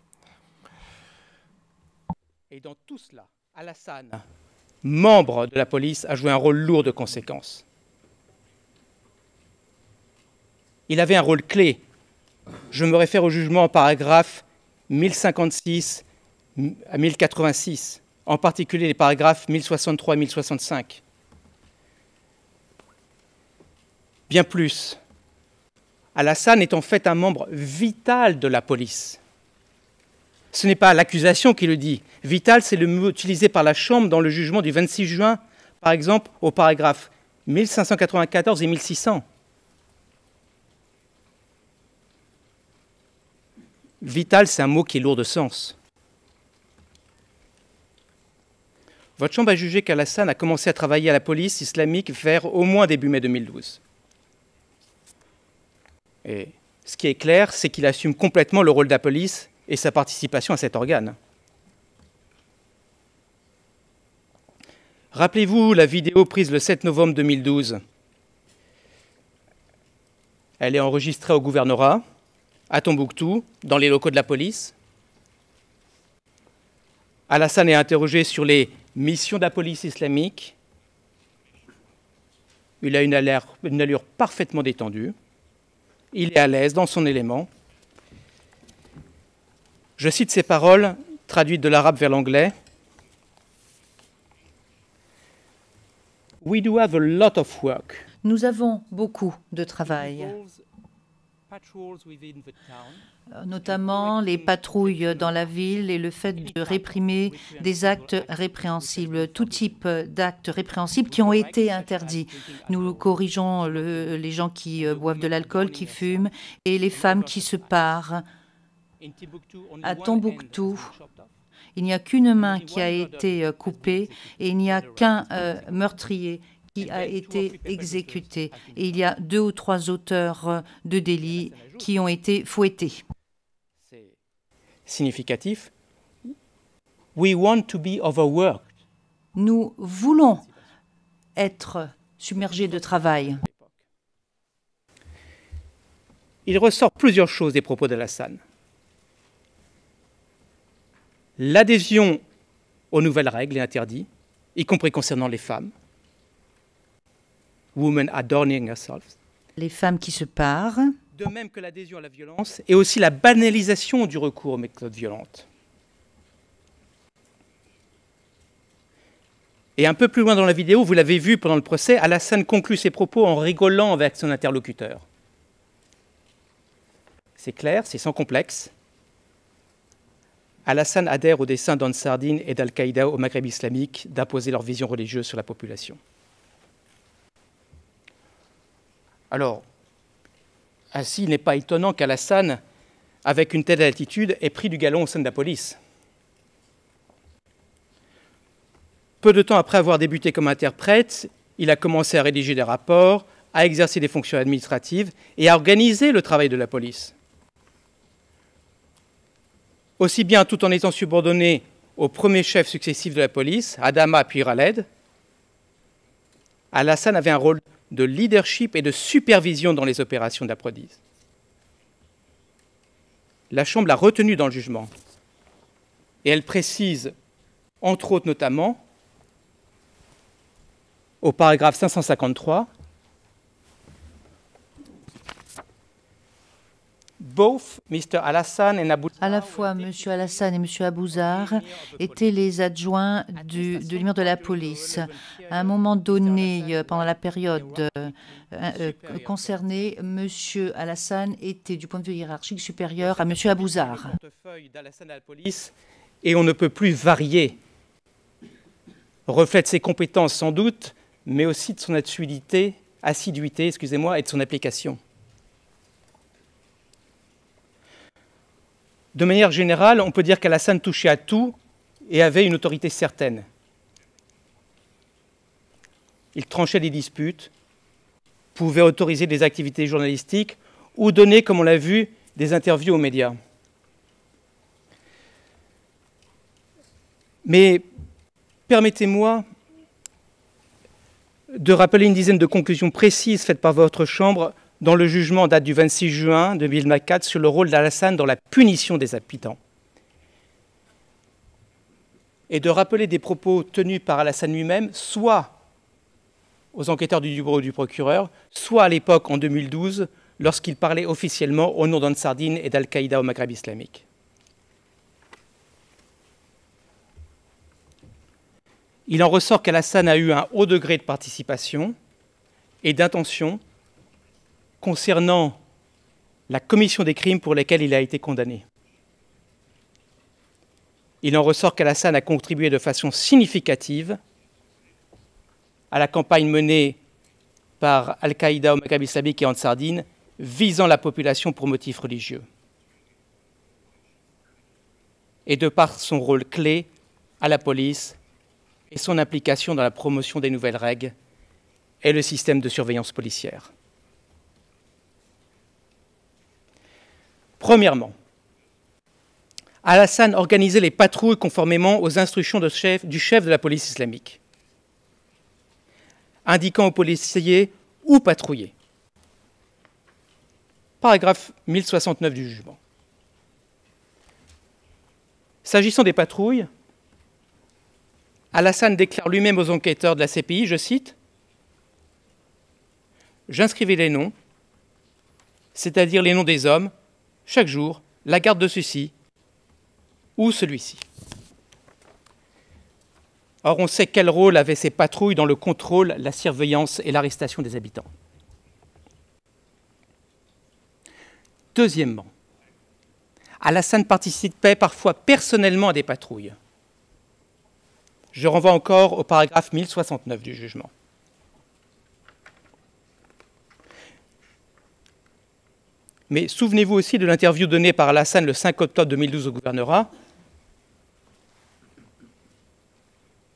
Et dans tout cela, Alassane, membre de la police, a joué un rôle lourd de conséquences. Il avait un rôle clé. Je me réfère au jugement en paragraphes 1056 à 1086, en particulier les paragraphes 1063 et 1065. Bien plus, Alassane est en fait un membre vital de la police. Ce n'est pas l'accusation qui le dit. Vital, c'est le mot utilisé par la Chambre dans le jugement du 26 juin, par exemple, au paragraphe 1594 et 1600. Vital, c'est un mot qui est lourd de sens. Votre Chambre a jugé qu'Alassane a commencé à travailler à la police islamique vers au moins début mai 2012. Et ce qui est clair, c'est qu'il assume complètement le rôle de la police et sa participation à cet organe. Rappelez-vous la vidéo prise le 7 novembre 2012. Elle est enregistrée au gouvernorat, à Tombouctou, dans les locaux de la police. Alassane est interrogé sur les missions de la police islamique. Il a une allure parfaitement détendue. Il est à l'aise dans son élément. Je cite ces paroles, traduites de l'arabe vers l'anglais. We do have a lot of work. Nous avons beaucoup de travail, notamment les patrouilles dans la ville et le fait de réprimer des actes répréhensibles, tout type d'actes répréhensibles qui ont été interdits. Nous corrigeons les gens qui boivent de l'alcool, qui fument, et les femmes qui se parent. À Tombouctou, il n'y a qu'une main qui a été coupée et il n'y a qu'un meurtrier qui a été exécuté. Et il y a 2 ou 3 auteurs de délits qui ont été fouettés. C'est significatif. We want to be overworked. Nous voulons être submergés de travail. Il ressort plusieurs choses des propos d'Alassane. L'adhésion aux nouvelles règles et interdits, y compris concernant les femmes. Women adorning themselves. Les femmes qui se parent. De même que l'adhésion à la violence et aussi la banalisation du recours aux méthodes violentes. Et un peu plus loin dans la vidéo, vous l'avez vu pendant le procès, Alassane conclut ses propos en rigolant avec son interlocuteur. C'est clair, c'est sans complexe. Alassane adhère au dessein d'Ansar-Dine et d'Al-Qaïda au Maghreb islamique d'imposer leur vision religieuse sur la population. Alors, ainsi, il n'est pas étonnant qu'Alassane, avec une telle attitude, ait pris du galon au sein de la police. Peu de temps après avoir débuté comme interprète, il a commencé à rédiger des rapports, à exercer des fonctions administratives et à organiser le travail de la police. Aussi bien tout en étant subordonné au premier chef successif de la police, Adama puis Khaled, Alassane avait un rôle de leadership et de supervision dans les opérations de la police. La Chambre l'a retenu dans le jugement. Et elle précise, entre autres notamment, au paragraphe 553, à la fois M. Alassane et M. Abouzar étaient les adjoints de l'émir de la police. À un moment donné, pendant la période concernée, M. Alassane était, du point de vue hiérarchique, supérieur à M. Abouzar. Et on ne peut plus varier. Reflète ses compétences sans doute, mais aussi de son assiduité, et de son application. De manière générale, on peut dire qu'Alassane touchait à tout et avait une autorité certaine. Il tranchait des disputes, pouvait autoriser des activités journalistiques ou donner, comme on l'a vu, des interviews aux médias. Mais permettez-moi de rappeler une dizaine de conclusions précises faites par votre Chambre dans le jugement en date du 26 juin 2004 sur le rôle d'Alassane dans la punition des habitants. Et de rappeler des propos tenus par Alassane lui-même, soit aux enquêteurs du bureau du procureur, soit à l'époque, en 2012, lorsqu'il parlait officiellement au nom d'Ansardine et d'Al-Qaïda au Maghreb islamique. Il en ressort qu'Alassane a eu un haut degré de participation et d'intention concernant la commission des crimes pour lesquels il a été condamné. Il en ressort qu'Alassane a contribué de façon significative à la campagne menée par Al-Qaïda au Maghreb islamique et Ansardine visant la population pour motifs religieux. Et de par son rôle clé à la police et son implication dans la promotion des nouvelles règles et le système de surveillance policière. Premièrement, Alassane organisait les patrouilles conformément aux instructions du chef de la police islamique, indiquant aux policiers où patrouiller. Paragraphe 1069 du jugement. S'agissant des patrouilles, Alassane déclare lui-même aux enquêteurs de la CPI, je cite, « J'inscrivais les noms, c'est-à-dire les noms des hommes, chaque jour, la garde de ceci ou celui-ci. » Or, on sait quel rôle avaient ces patrouilles dans le contrôle, la surveillance et l'arrestation des habitants. Deuxièmement, Alassane participait parfois personnellement à des patrouilles. Je renvoie encore au paragraphe 1069 du jugement. Mais souvenez-vous aussi de l'interview donnée par Alassane le 5 octobre 2012 au gouvernorat.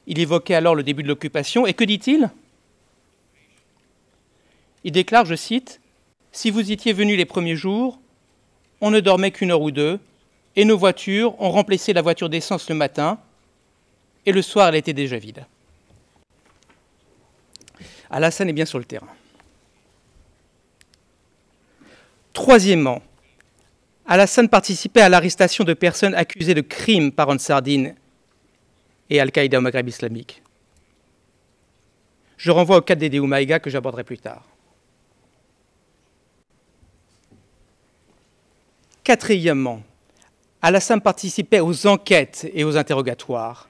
Il évoquait alors le début de l'occupation. Et que dit-il? Il déclare, je cite, « Si vous étiez venus les premiers jours, on ne dormait qu'une heure ou deux, et nos voitures, on remplissait la voiture d'essence le matin, et le soir, elle était déjà vide. » Alassane est bien sur le terrain. Troisièmement, Alassane participait à l'arrestation de personnes accusées de crimes par Ansardine et Al-Qaïda au Maghreb islamique. Je renvoie au cas d'Ede Oumaïga que j'aborderai plus tard. Quatrièmement, Alassane participait aux enquêtes et aux interrogatoires.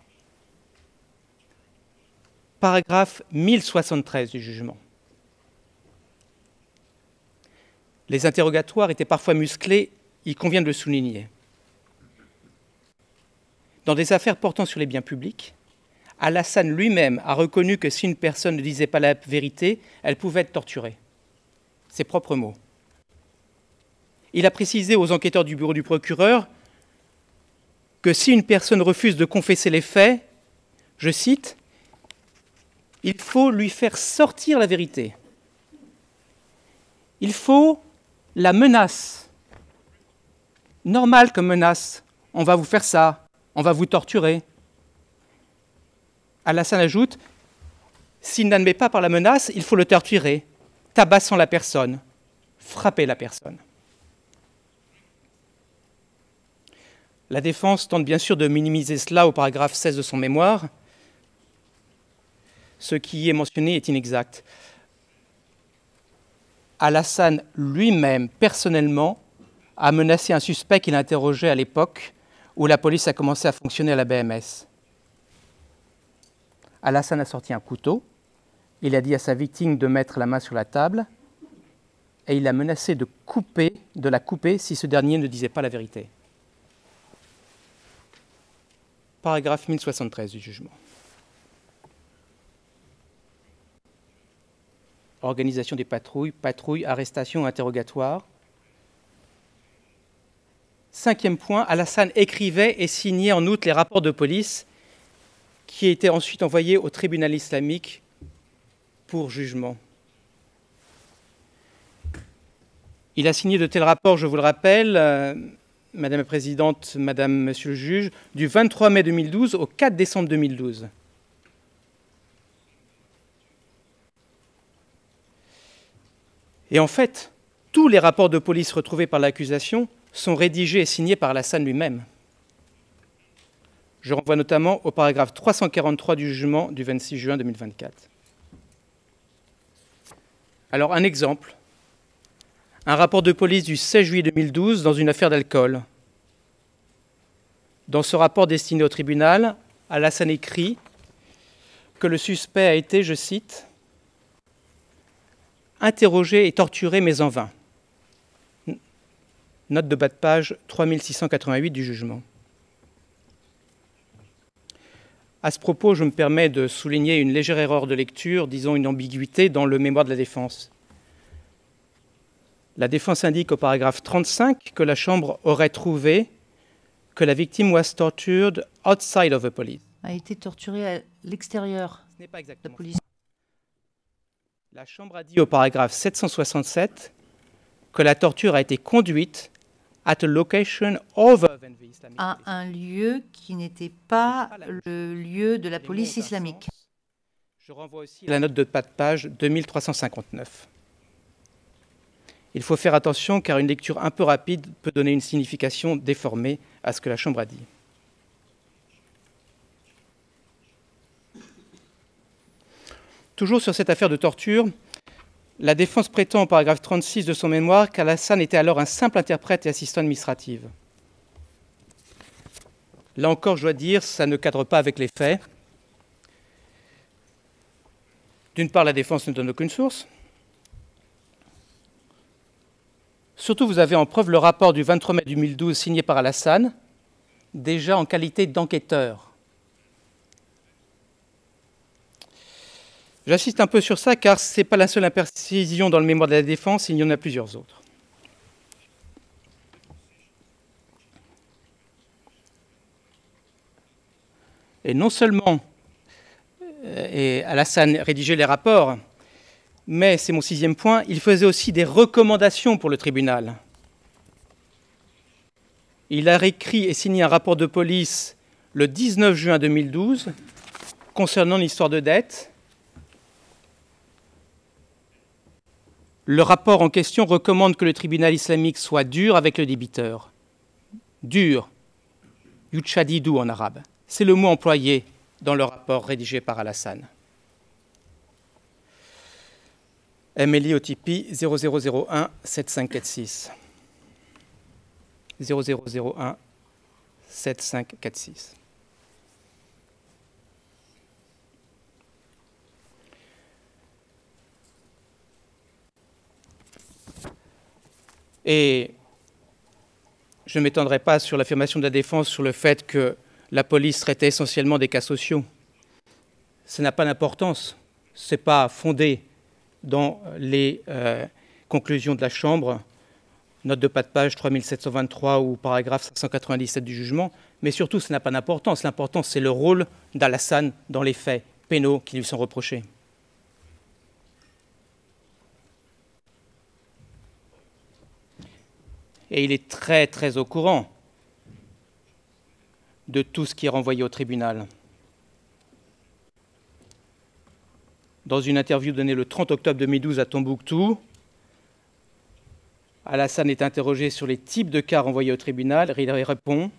Paragraphe 1073 du jugement. Les interrogatoires étaient parfois musclés, il convient de le souligner. Dans des affaires portant sur les biens publics, Alassane lui-même a reconnu que si une personne ne disait pas la vérité, elle pouvait être torturée. Ses propres mots. Il a précisé aux enquêteurs du bureau du procureur que si une personne refuse de confesser les faits, je cite, Il faut lui faire sortir la vérité. Il faut la menace. Normale comme menace. On va vous faire ça, on va vous torturer. Alassane ajoute, s'il n'admet pas par la menace, il faut le torturer, tabassant la personne, frapper la personne. La défense tente bien sûr de minimiser cela au paragraphe 16 de son mémoire. Ce qui est mentionné est inexact. Alassane lui-même, personnellement, a menacé un suspect qu'il interrogeait à l'époque où la police a commencé à fonctionner à la BMS. Alassane a sorti un couteau, il a dit à sa victime de mettre la main sur la table et il a menacé de la couper si ce dernier ne disait pas la vérité. Paragraphe 1073 du jugement. Organisation des patrouilles, arrestation, interrogatoire. Cinquième point, Alassane écrivait et signait en outre les rapports de police qui étaient ensuite envoyés au tribunal islamique pour jugement. Il a signé de tels rapports, je vous le rappelle, Madame la Présidente, Madame, Monsieur le Juge, du 23 mai 2012 au 4 décembre 2012. Et en fait, tous les rapports de police retrouvés par l'accusation sont rédigés et signés par Alassane lui-même. Je renvoie notamment au paragraphe 343 du jugement du 26 juin 2024. Alors, un exemple. Un rapport de police du 16 juillet 2012 dans une affaire d'alcool. Dans ce rapport destiné au tribunal, Alassane écrit que le suspect a été, je cite, « interrogé et torturé mais en vain ». Note de bas de page 3688 du jugement. À ce propos, je me permets de souligner une légère erreur de lecture, disons une ambiguïté dans le mémoire de la défense. La défense indique au paragraphe 35 que la Chambre aurait trouvé que la victime was tortured outside of the police. A été torturée à l'extérieur Ce n'est pas de la exactement police. ça. La Chambre a dit au paragraphe 767 que la torture a été conduite at a location other than the Islamic À police. un lieu qui n'était pas le lieu de la Les police mots ont un islamique. sens. Je renvoie aussi à la note de bas de page 2359. Il faut faire attention car une lecture un peu rapide peut donner une signification déformée à ce que la Chambre a dit. Toujours sur cette affaire de torture, la défense prétend au paragraphe 36 de son mémoire qu'Alassane était alors un simple interprète et assistant administratif. Là encore, je dois dire, ça ne cadre pas avec les faits. D'une part, la défense ne donne aucune source. Surtout, vous avez en preuve le rapport du 23 mai 2012 signé par Alassane, déjà en qualité d'enquêteur. J'insiste un peu sur ça car ce n'est pas la seule imprécision dans le mémoire de la défense, il y en a plusieurs autres. Et non seulement Alassane rédigeait les rapports, mais, c'est mon sixième point, il faisait aussi des recommandations pour le tribunal. Il a écrit et signé un rapport de police le 19 juin 2012 concernant l'histoire de dette. Le rapport en question recommande que le tribunal islamique soit dur avec le débiteur. Dur, yuchadidou en arabe. C'est le mot employé dans le rapport rédigé par Alassane. MLI OTP 0001 7546. 0001 7546. Et je ne m'étendrai pas sur l'affirmation de la défense sur le fait que la police traitait essentiellement des cas sociaux. Ça n'a pas d'importance. Ce n'est pas fondé dans les conclusions de la Chambre, note de pas de page 3723 ou paragraphe 597 du jugement, mais surtout, ça n'a pas d'importance. L'important, c'est le rôle d'Alassane dans les faits, pénaux qui lui sont reprochés. Et il est très, très au courant de tout ce qui est renvoyé au tribunal. Dans une interview donnée le 30 octobre 2012 à Tombouctou, Alassane est interrogé sur les types de cas renvoyés au tribunal. Il répond,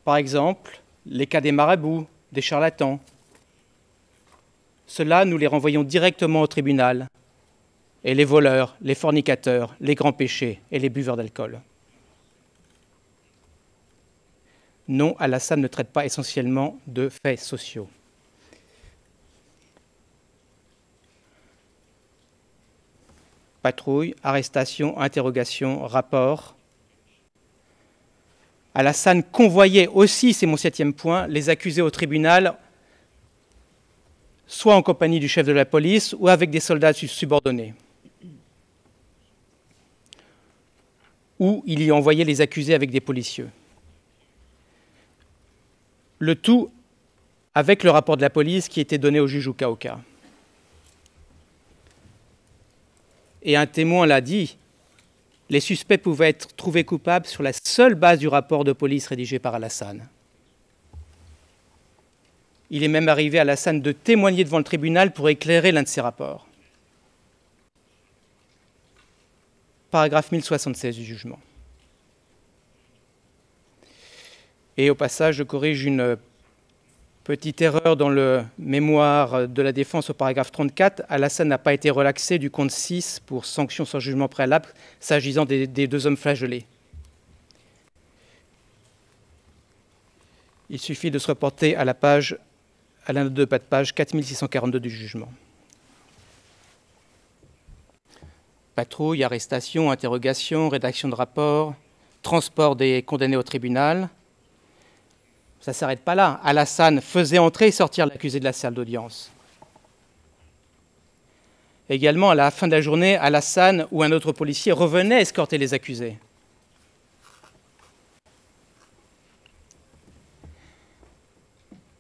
par exemple, les cas des marabouts, des charlatans. Ceux-là, nous les renvoyons directement au tribunal. Et les voleurs, les fornicateurs, les grands péchés et les buveurs d'alcool. Non, Alassane ne traite pas essentiellement de faits sociaux. Patrouille, arrestation, interrogation, rapport. Alassane convoyait aussi, c'est mon 7e point, les accusés au tribunal, soit en compagnie du chef de la police ou avec des soldats subordonnés. Ou il y envoyait les accusés avec des policiers. Le tout avec le rapport de la police qui était donné au juge au cas au cas. Et un témoin l'a dit, les suspects pouvaient être trouvés coupables sur la seule base du rapport de police rédigé par Alassane. Il est même arrivé à Alassane de témoigner devant le tribunal pour éclairer l'un de ses rapports. Paragraphe 1076 du jugement. Et au passage, je corrige une petite erreur dans le mémoire de la défense au paragraphe 34. Alassane n'a pas été relaxé du compte 6 pour sanction sans jugement préalable s'agissant des 2 hommes flagellés. Il suffit de se reporter à la note de bas de page 4642 du jugement. Patrouille, arrestation, interrogation, rédaction de rapport, transport des condamnés au tribunal. Ça ne s'arrête pas là. Alassane faisait entrer et sortir l'accusé de la salle d'audience. Également, à la fin de la journée, Alassane ou un autre policier revenait escorter les accusés.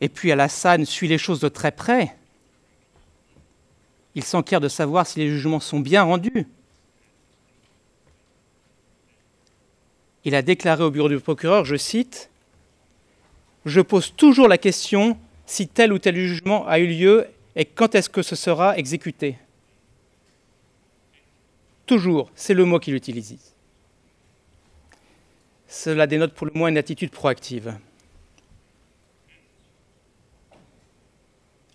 Et puis Alassane suit les choses de très près. Il s'enquiert de savoir si les jugements sont bien rendus. Il a déclaré au bureau du procureur, je cite, « Je pose toujours la question si tel ou tel jugement a eu lieu et quand est-ce que ce sera exécuté. » Toujours, c'est le mot qu'il utilise. Cela dénote pour le moins une attitude proactive.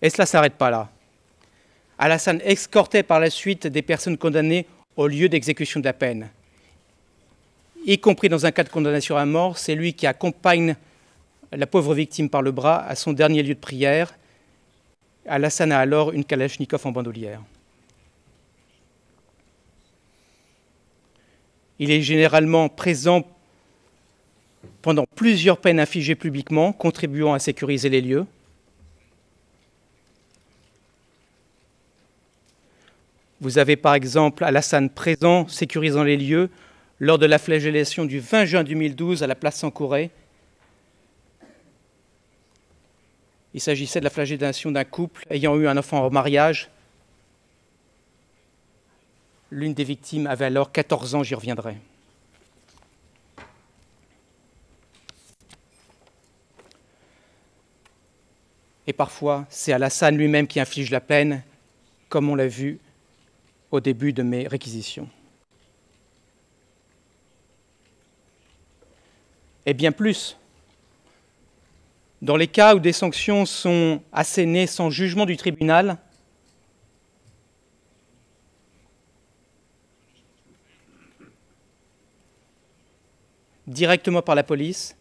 Et cela ne s'arrête pas là. Alassane escortait par la suite des personnes condamnées au lieu d'exécution de la peine. Y compris dans un cas de condamnation à mort, c'est lui qui accompagne la pauvre victime par le bras à son dernier lieu de prière. Alassane a alors une Kalachnikov en bandoulière. Il est généralement présent pendant plusieurs peines infligées publiquement, contribuant à sécuriser les lieux. Vous avez par exemple Alassane présent, sécurisant les lieux, lors de la flagellation du 20 juin 2012 à la place Sankouré. Il s'agissait de la flagellation d'un couple ayant eu un enfant en mariage. L'une des victimes avait alors 14 ans, j'y reviendrai. Et parfois, c'est Alassane lui-même qui inflige la peine, comme on l'a vu au début de mes réquisitions. Et bien plus, dans les cas où des sanctions sont assénées sans jugement du tribunal, directement par la police,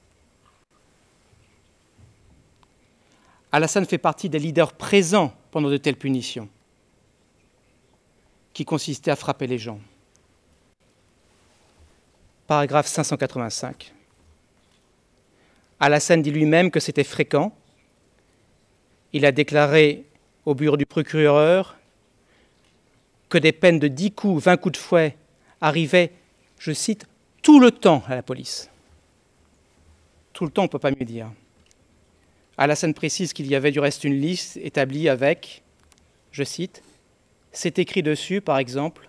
Alassane fait partie des leaders présents pendant de telles punitions, qui consistaient à frapper les gens. Paragraphe 585. Alassane dit lui-même que c'était fréquent. Il a déclaré au bureau du procureur que des peines de 10 coups, 20 coups de fouet arrivaient, je cite, tout le temps à la police. Tout le temps, on ne peut pas mieux dire. Alassane précise qu'il y avait du reste une liste établie avec, je cite, « C'est écrit dessus, par exemple,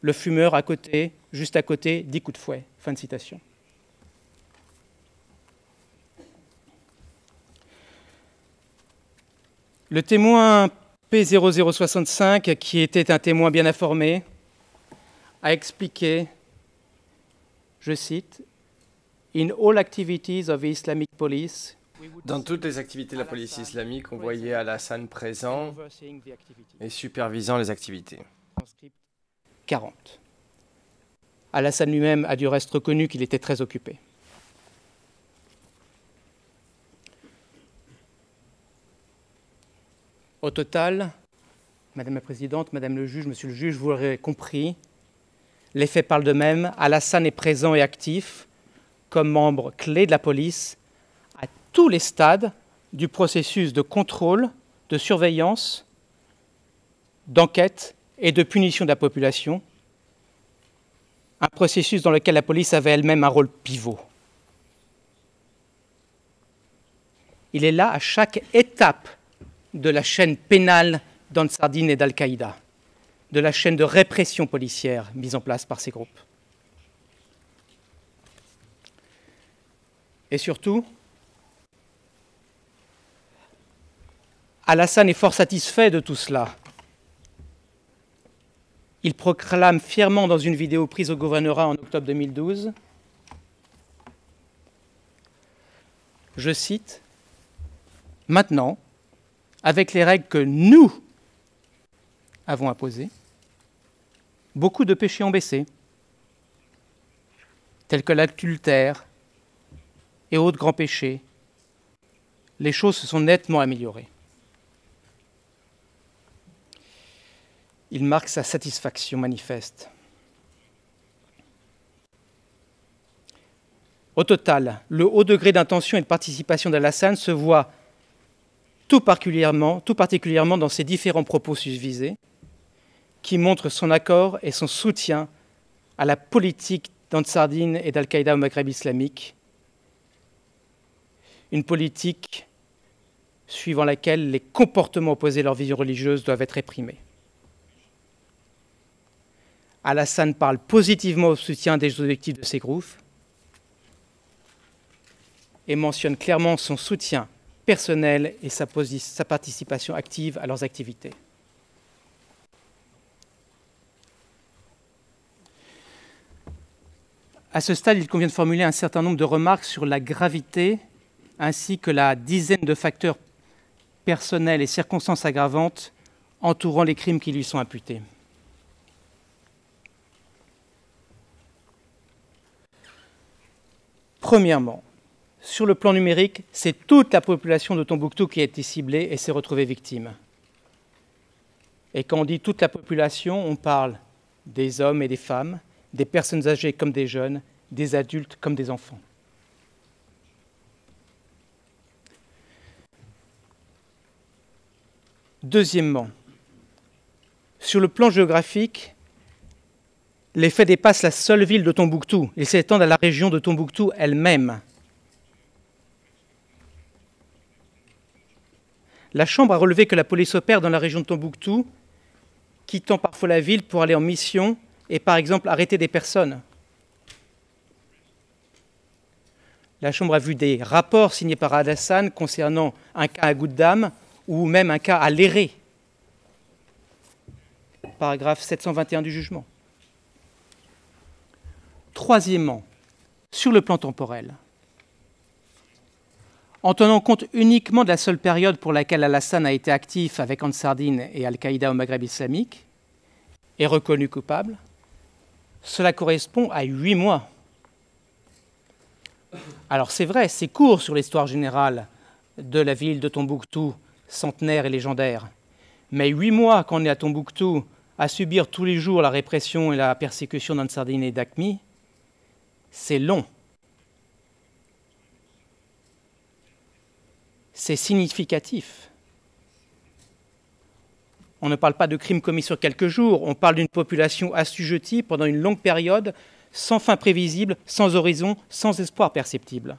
le fumeur à côté, juste à côté, 10 coups de fouet. » Fin de citation. Le témoin P0065, qui était un témoin bien informé, a expliqué, je cite, « In all activities of the Islamic police, Dans toutes les activités de la police islamique, on voyait Alassane présent et supervisant les activités. 40. Alassane lui-même a du reste reconnu qu'il était très occupé. Au total, Madame la Présidente, Madame le juge, Monsieur le juge, vous l'aurez compris, les faits parlent d'eux-mêmes. Alassane est présent et actif comme membre clé de la police à tous les stades du processus de contrôle, de surveillance, d'enquête et de punition de la population, un processus dans lequel la police avait elle-même un rôle pivot. Il est là à chaque étape de la chaîne pénale d'Ansardine et d'Al-Qaïda, de la chaîne de répression policière mise en place par ces groupes. Et surtout, Alassane est fort satisfait de tout cela. Il proclame fièrement dans une vidéo prise au gouvernorat en octobre 2012, je cite, « Maintenant, avec les règles que nous avons imposées, beaucoup de péchés ont baissé, tels que l'adultère et autres grands péchés. Les choses se sont nettement améliorées. » Il marque sa satisfaction manifeste. Au total, le haut degré d'intention et de participation d'Alassane se voit tout particulièrement dans ses différents propos susvisés, qui montrent son accord et son soutien à la politique d'Ansardine et d'Al-Qaïda au Maghreb islamique, une politique suivant laquelle les comportements opposés à leur vision religieuse doivent être réprimés. Alassane parle positivement au soutien des objectifs de ces groupes et mentionne clairement son soutien personnel et sa participation active à leurs activités. À ce stade, il convient de formuler un certain nombre de remarques sur la gravité ainsi que la dizaine de facteurs personnels et circonstances aggravantes entourant les crimes qui lui sont imputés. Premièrement, sur le plan numérique, c'est toute la population de Tombouctou qui a été ciblée et s'est retrouvée victime. Et quand on dit toute la population, on parle des hommes et des femmes, des personnes âgées comme des jeunes, des adultes comme des enfants. Deuxièmement, sur le plan géographique, les faits dépassent la seule ville de Tombouctou. Ils s'étendent à la région de Tombouctou elle-même. La Chambre a relevé que la police opère dans la région de Tombouctou, quittant parfois la ville pour aller en mission et, par exemple, arrêter des personnes. La Chambre a vu des rapports signés par Alassane concernant un cas à Goudam ou même un cas à Léré. Paragraphe 721 du jugement. Troisièmement, sur le plan temporel, en tenant compte uniquement de la seule période pour laquelle Alassane a été actif avec Ansardine et Al-Qaïda au Maghreb islamique et reconnu coupable, cela correspond à 8 mois. Alors c'est vrai, c'est court sur l'histoire générale de la ville de Tombouctou, centenaire et légendaire, mais 8 mois qu'on est à Tombouctou à subir tous les jours la répression et la persécution d'Ansardine et d'Aqmi, c'est long. C'est significatif. On ne parle pas de crimes commis sur quelques jours, on parle d'une population assujettie pendant une longue période, sans fin prévisible, sans horizon, sans espoir perceptible.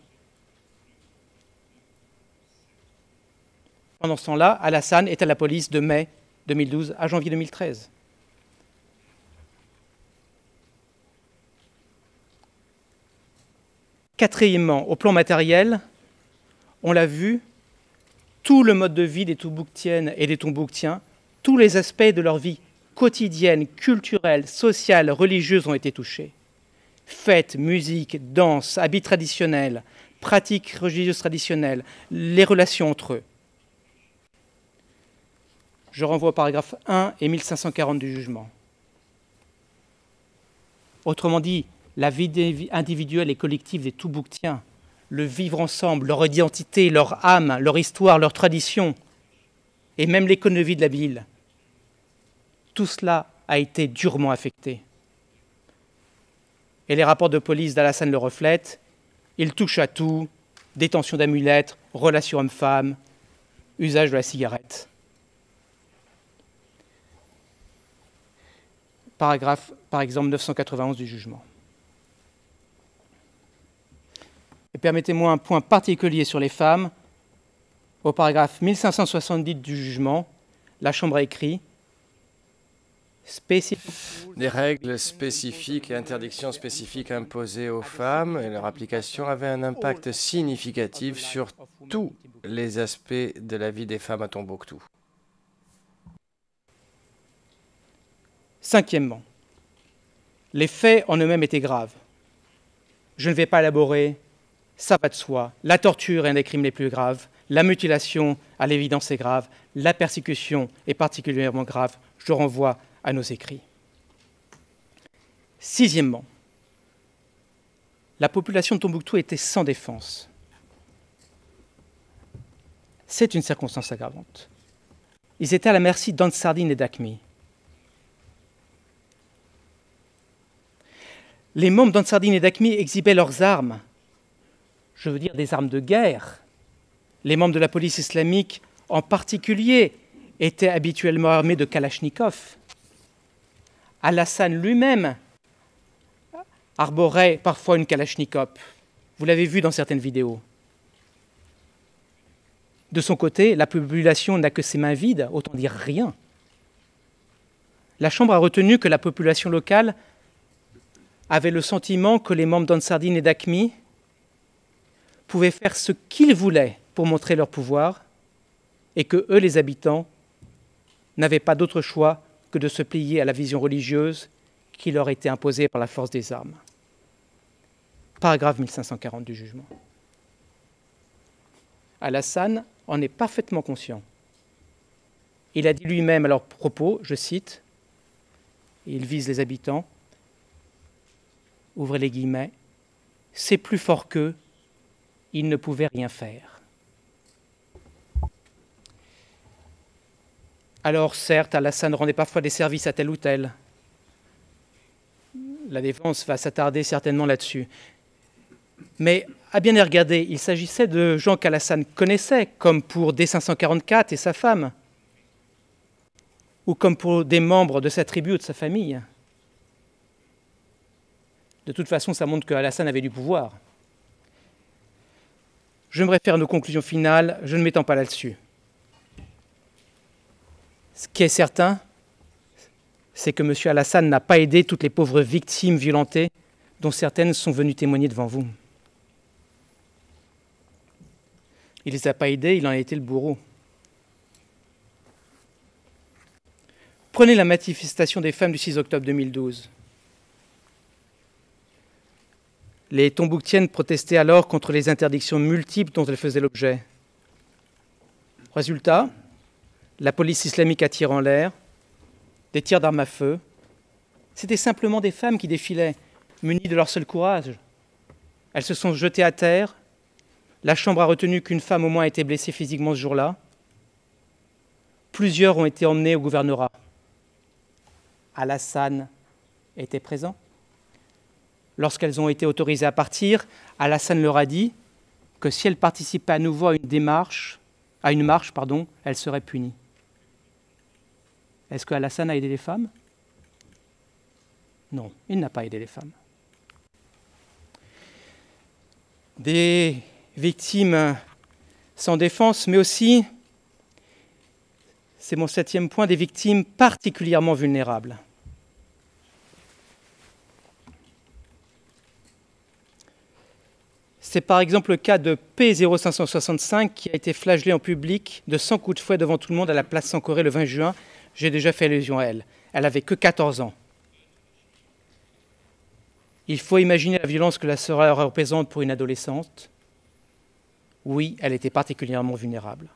Pendant ce temps-là, Alassane est à la police de mai 2012 à janvier 2013. Quatrièmement, au plan matériel, on l'a vu, tout le mode de vie des Tombouctiennes et des Tombouctiens, tous les aspects de leur vie quotidienne, culturelle, sociale, religieuse ont été touchés. Fêtes, musique, danse, habits traditionnels, pratiques religieuses traditionnelles, les relations entre eux. Je renvoie au paragraphe 1 et 1540 du jugement. Autrement dit, la vie individuelle et collective des Tombouctiens, le vivre ensemble, leur identité, leur âme, leur histoire, leur tradition, et même l'économie de la ville, tout cela a été durement affecté. Et les rapports de police d'Alassane le reflètent. Il touche à tout, détention d'amulettes, relations hommes-femmes, usage de la cigarette. Paragraphe, par exemple, 991 du jugement. Et permettez-moi un point particulier sur les femmes. Au paragraphe 1570 du jugement, la Chambre a écrit des règles spécifiques et interdictions spécifiques imposées aux femmes et leur application avaient un impact significatif sur tous les aspects de la vie des femmes à Tombouctou. Cinquièmement, les faits en eux-mêmes étaient graves. Je ne vais pas élaborer, ça va de soi. La torture est un des crimes les plus graves. La mutilation, à l'évidence, est grave. La persécution est particulièrement grave. Je renvoie à nos écrits. Sixièmement, la population de Tombouctou était sans défense. C'est une circonstance aggravante. Ils étaient à la merci d'Ansardine et d'Aqmi. Les membres d'Ansardine et d'Aqmi exhibaient leurs armes, je veux dire des armes de guerre. Les membres de la police islamique, en particulier, étaient habituellement armés de Kalachnikov. Alassane lui-même arborait parfois une Kalachnikov. Vous l'avez vu dans certaines vidéos. De son côté, la population n'a que ses mains vides, autant dire rien. La Chambre a retenu que la population locale avait le sentiment que les membres d'Ansardine et d'Aqmi pouvaient faire ce qu'ils voulaient pour montrer leur pouvoir et que eux, les habitants, n'avaient pas d'autre choix que de se plier à la vision religieuse qui leur était imposée par la force des armes. Paragraphe 1540 du jugement. Alassane en est parfaitement conscient. Il a dit lui-même à leur propos, je cite, et il vise les habitants, ouvrez les guillemets, « C'est plus fort qu'eux, ils ne pouvaient rien faire. » Alors, certes, Alassane rendait parfois des services à tel ou tel. La défense va s'attarder certainement là-dessus. Mais, à bien y regarder, il s'agissait de gens qu'Alassane connaissait, comme pour D544 et sa femme, ou comme pour des membres de sa tribu ou de sa famille. De toute façon, ça montre qu'Alassane avait du pouvoir. Je me réfère à nos conclusions finales, je ne m'étends pas là-dessus. Ce qui est certain, c'est que M. Alassane n'a pas aidé toutes les pauvres victimes violentées dont certaines sont venues témoigner devant vous. Il ne les a pas aidées, il en a été le bourreau. Prenez la manifestation des femmes du 6 octobre 2012. Les Tombouctiennes protestaient alors contre les interdictions multiples dont elles faisaient l'objet. Résultat, la police islamique a tiré en l'air, des tirs d'armes à feu. C'était simplement des femmes qui défilaient, munies de leur seul courage. Elles se sont jetées à terre. La Chambre a retenu qu'une femme au moins a été blessée physiquement ce jour-là. Plusieurs ont été emmenés au gouvernorat. Alassane était présent. Lorsqu'elles ont été autorisées à partir, Alassane leur a dit que si elles participaient à nouveau à une marche, elles seraient punies. Est-ce que Alassane a aidé les femmes? Non, il n'a pas aidé les femmes. Des victimes sans défense, mais aussi C'est mon 7e point, des victimes particulièrement vulnérables. C'est par exemple le cas de P0565 qui a été flagellée en public de 100 coups de fouet devant tout le monde à la place Sankoré le 20 juin. J'ai déjà fait allusion à elle. Elle n'avait que 14 ans. Il faut imaginer la violence que la cela représente pour une adolescente. Oui, elle était particulièrement vulnérable.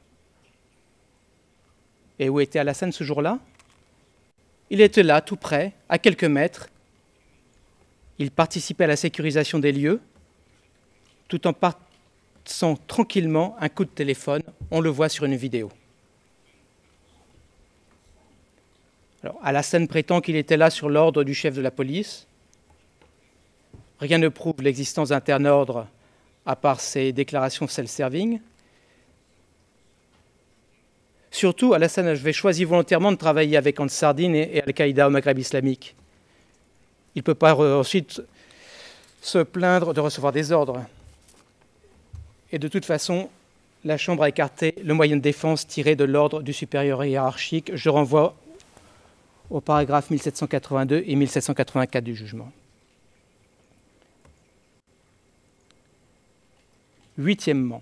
Et où était Alassane ce jour-là? Il était là, tout près, à quelques mètres. Il participait à la sécurisation des lieux, tout en passant tranquillement un coup de téléphone. On le voit sur une vidéo. Alors, Alassane prétend qu'il était là sur l'ordre du chef de la police. Rien ne prouve l'existence d'un tel ordre, à part ses déclarations self-serving. Surtout, Alassane avait choisi volontairement de travailler avec Ansardine et Al-Qaïda au Maghreb islamique. Il ne peut pas ensuite se plaindre de recevoir des ordres. Et de toute façon, la Chambre a écarté le moyen de défense tiré de l'ordre du supérieur hiérarchique. Je renvoie aux paragraphes 1782 et 1784 du jugement. 8e,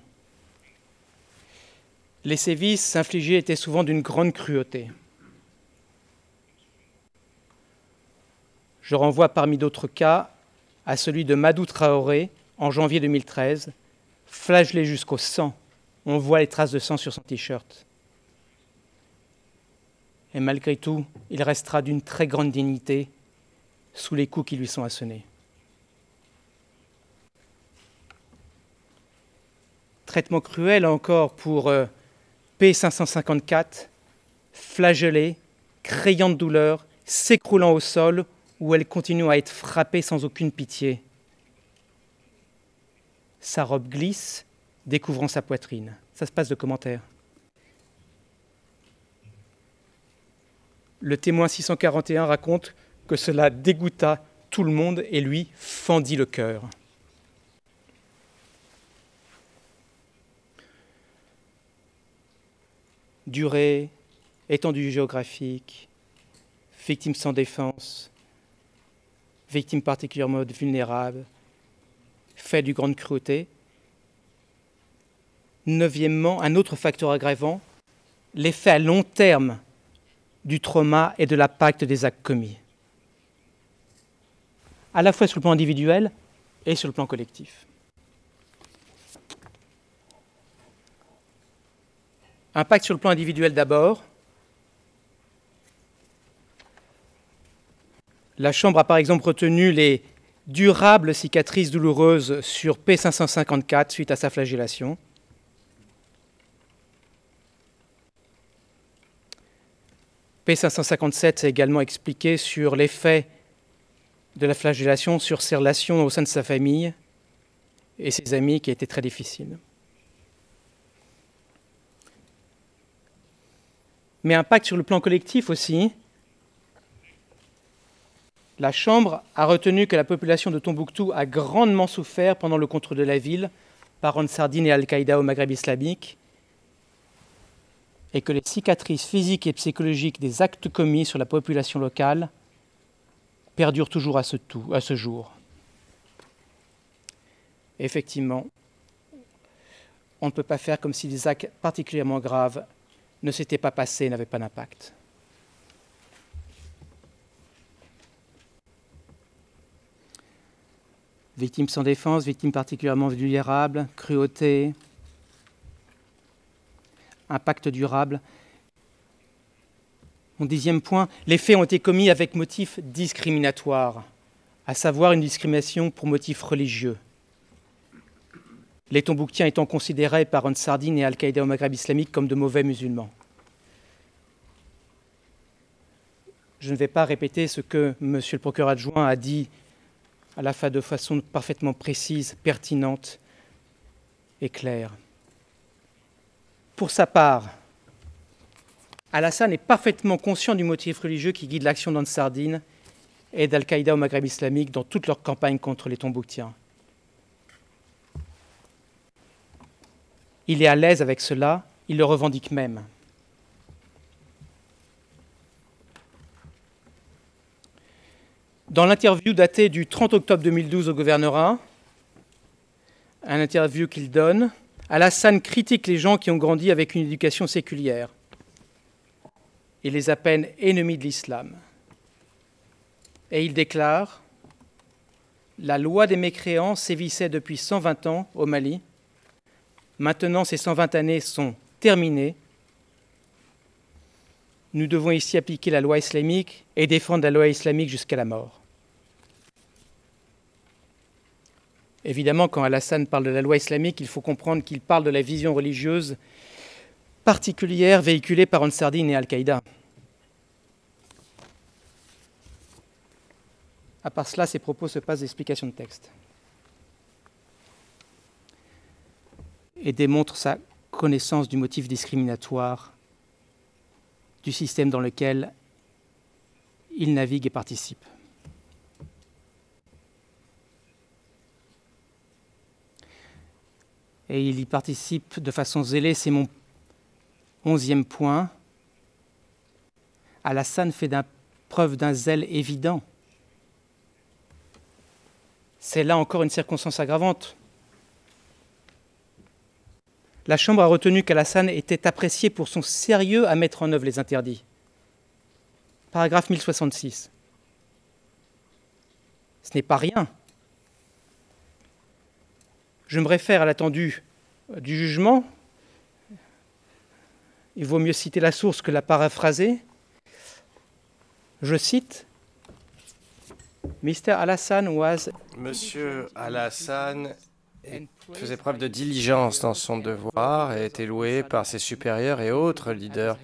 les sévices infligés étaient souvent d'une grande cruauté. Je renvoie parmi d'autres cas à celui de Madou Traoré en janvier 2013, flagellé jusqu'au sang. On voit les traces de sang sur son t-shirt. Et malgré tout, il restera d'une très grande dignité sous les coups qui lui sont assenés. Traitement cruel encore pour P554, flagellée, criant de douleur, s'écroulant au sol, où elle continue à être frappée sans aucune pitié. Sa robe glisse, découvrant sa poitrine. Ça se passe de commentaires. Le témoin 641 raconte que cela dégoûta tout le monde et lui fendit le cœur. Durée, étendue géographique, victime sans défense, victime particulièrement vulnérable, fait d'une grande cruauté. 9e, un autre facteur aggravant, l'effet à long terme du trauma et de l'impact des actes commis, à la fois sur le plan individuel et sur le plan collectif. Impact sur le plan individuel d'abord. La Chambre a par exemple retenu les durables cicatrices douloureuses sur P554 suite à sa flagellation. P557 s'est également expliqué sur l'effet de la flagellation sur ses relations au sein de sa famille et ses amis qui étaient très difficiles. Mais impact sur le plan collectif aussi. La Chambre a retenu que la population de Tombouctou a grandement souffert pendant le contrôle de la ville par Ansardine et Al-Qaïda au Maghreb islamique et que les cicatrices physiques et psychologiques des actes commis sur la population locale perdurent toujours à ce jour. Effectivement, on ne peut pas faire comme si des actes particulièrement graves ne s'étaient pas passés et n'avaient pas d'impact. Victimes sans défense, victimes particulièrement vulnérables, cruauté, impact durable. Mon 10e point, les faits ont été commis avec motif discriminatoire, à savoir une discrimination pour motif religieux. Les Tombouctiens étant considérés par Ansardine et Al-Qaïda au Maghreb islamique comme de mauvais musulmans. Je ne vais pas répéter ce que M. le procureur adjoint a dit à la fin de façon parfaitement précise, pertinente et claire. Pour sa part, Alassane est parfaitement conscient du motif religieux qui guide l'action d'Ansardine et d'Al-Qaïda au Maghreb islamique dans toute leur campagne contre les Tombouctiens. Il est à l'aise avec cela, il le revendique même. Dans l'interview datée du 30 octobre 2012 au gouvernorat, un interview qu'il donne, Alassane critique les gens qui ont grandi avec une éducation séculière et les appelle ennemis de l'islam. Et il déclare « La loi des mécréants sévissait depuis 120 ans au Mali. Maintenant, ces 120 années sont terminées. Nous devons ici appliquer la loi islamique et défendre la loi islamique jusqu'à la mort. » Évidemment, quand Alassane parle de la loi islamique, il faut comprendre qu'il parle de la vision religieuse particulière véhiculée par Ansar Dine et Al-Qaïda. À part cela, ses propos se passent d'explications de texte et démontrent sa connaissance du motif discriminatoire du système dans lequel il navigue et participe. Et il y participe de façon zélée, c'est mon 11e point. Alassane fait preuve d'un zèle évident. C'est là encore une circonstance aggravante. La Chambre a retenu qu'Alassane était apprécié pour son sérieux à mettre en œuvre les interdits. Paragraphe 1066. Ce n'est pas rien. Je me réfère à l'attendu du jugement. Il vaut mieux citer la source que la paraphraser. Je cite Mr. Alassane was... Monsieur Alassane faisait preuve de diligence dans son devoir et était loué par ses supérieurs et autres leaders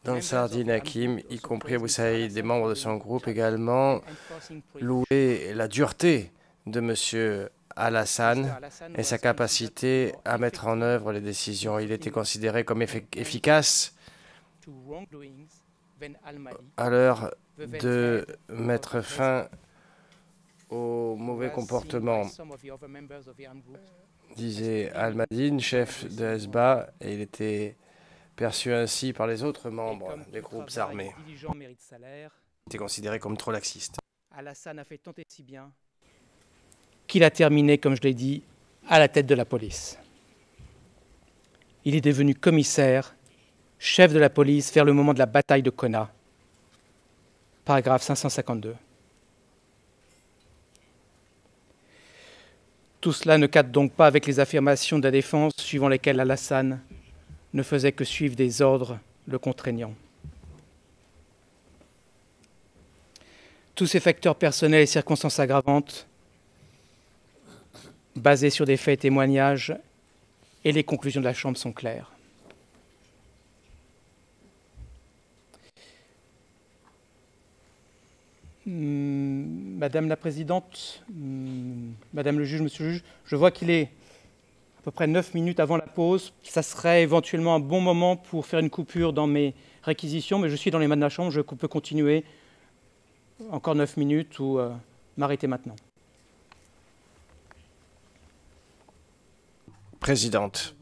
d'Ansar Dine Hakim, y compris Abou Saïd, des membres de son groupe également, loué la dureté de monsieur Alassane et sa capacité à mettre en œuvre les décisions. Il était considéré comme efficace à l'heure de mettre fin au mauvais comportement, disait Al-Madine, chef de Hezbollah, et il était perçu ainsi par les autres membres des groupes armés. Il était considéré comme trop laxiste. Alassane a fait tant et si bien qu'il a terminé, comme je l'ai dit, à la tête de la police. Il est devenu commissaire, chef de la police vers le moment de la bataille de Konna. Paragraphe 552. Tout cela ne cadre donc pas avec les affirmations de la défense suivant lesquelles Alassane ne faisait que suivre des ordres le contraignant. Tous ces facteurs personnels et circonstances aggravantes, basés sur des faits et témoignages, et les conclusions de la Chambre sont claires. Madame la Présidente, Madame le juge, Monsieur le juge, je vois qu'il est à peu près 9 minutes avant la pause. Ça serait éventuellement un bon moment pour faire une coupure dans mes réquisitions, mais je suis dans les mains de la Chambre, je peux continuer encore 9 minutes ou m'arrêter maintenant. Présidente,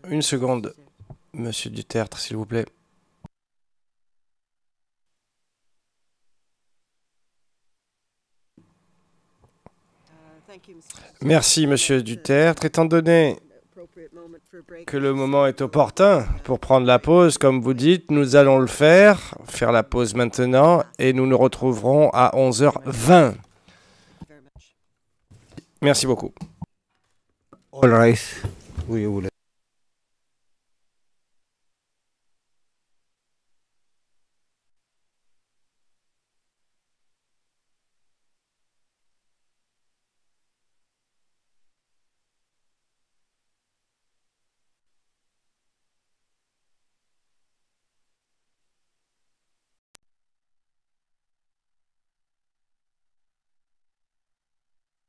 une seconde, Monsieur Duterte, s'il vous plaît. Merci, Monsieur Duterte. Étant donné que le moment est opportun pour prendre la pause, comme vous dites, nous allons le faire la pause maintenant, et nous nous retrouverons à 11h20. Merci beaucoup. All right. We will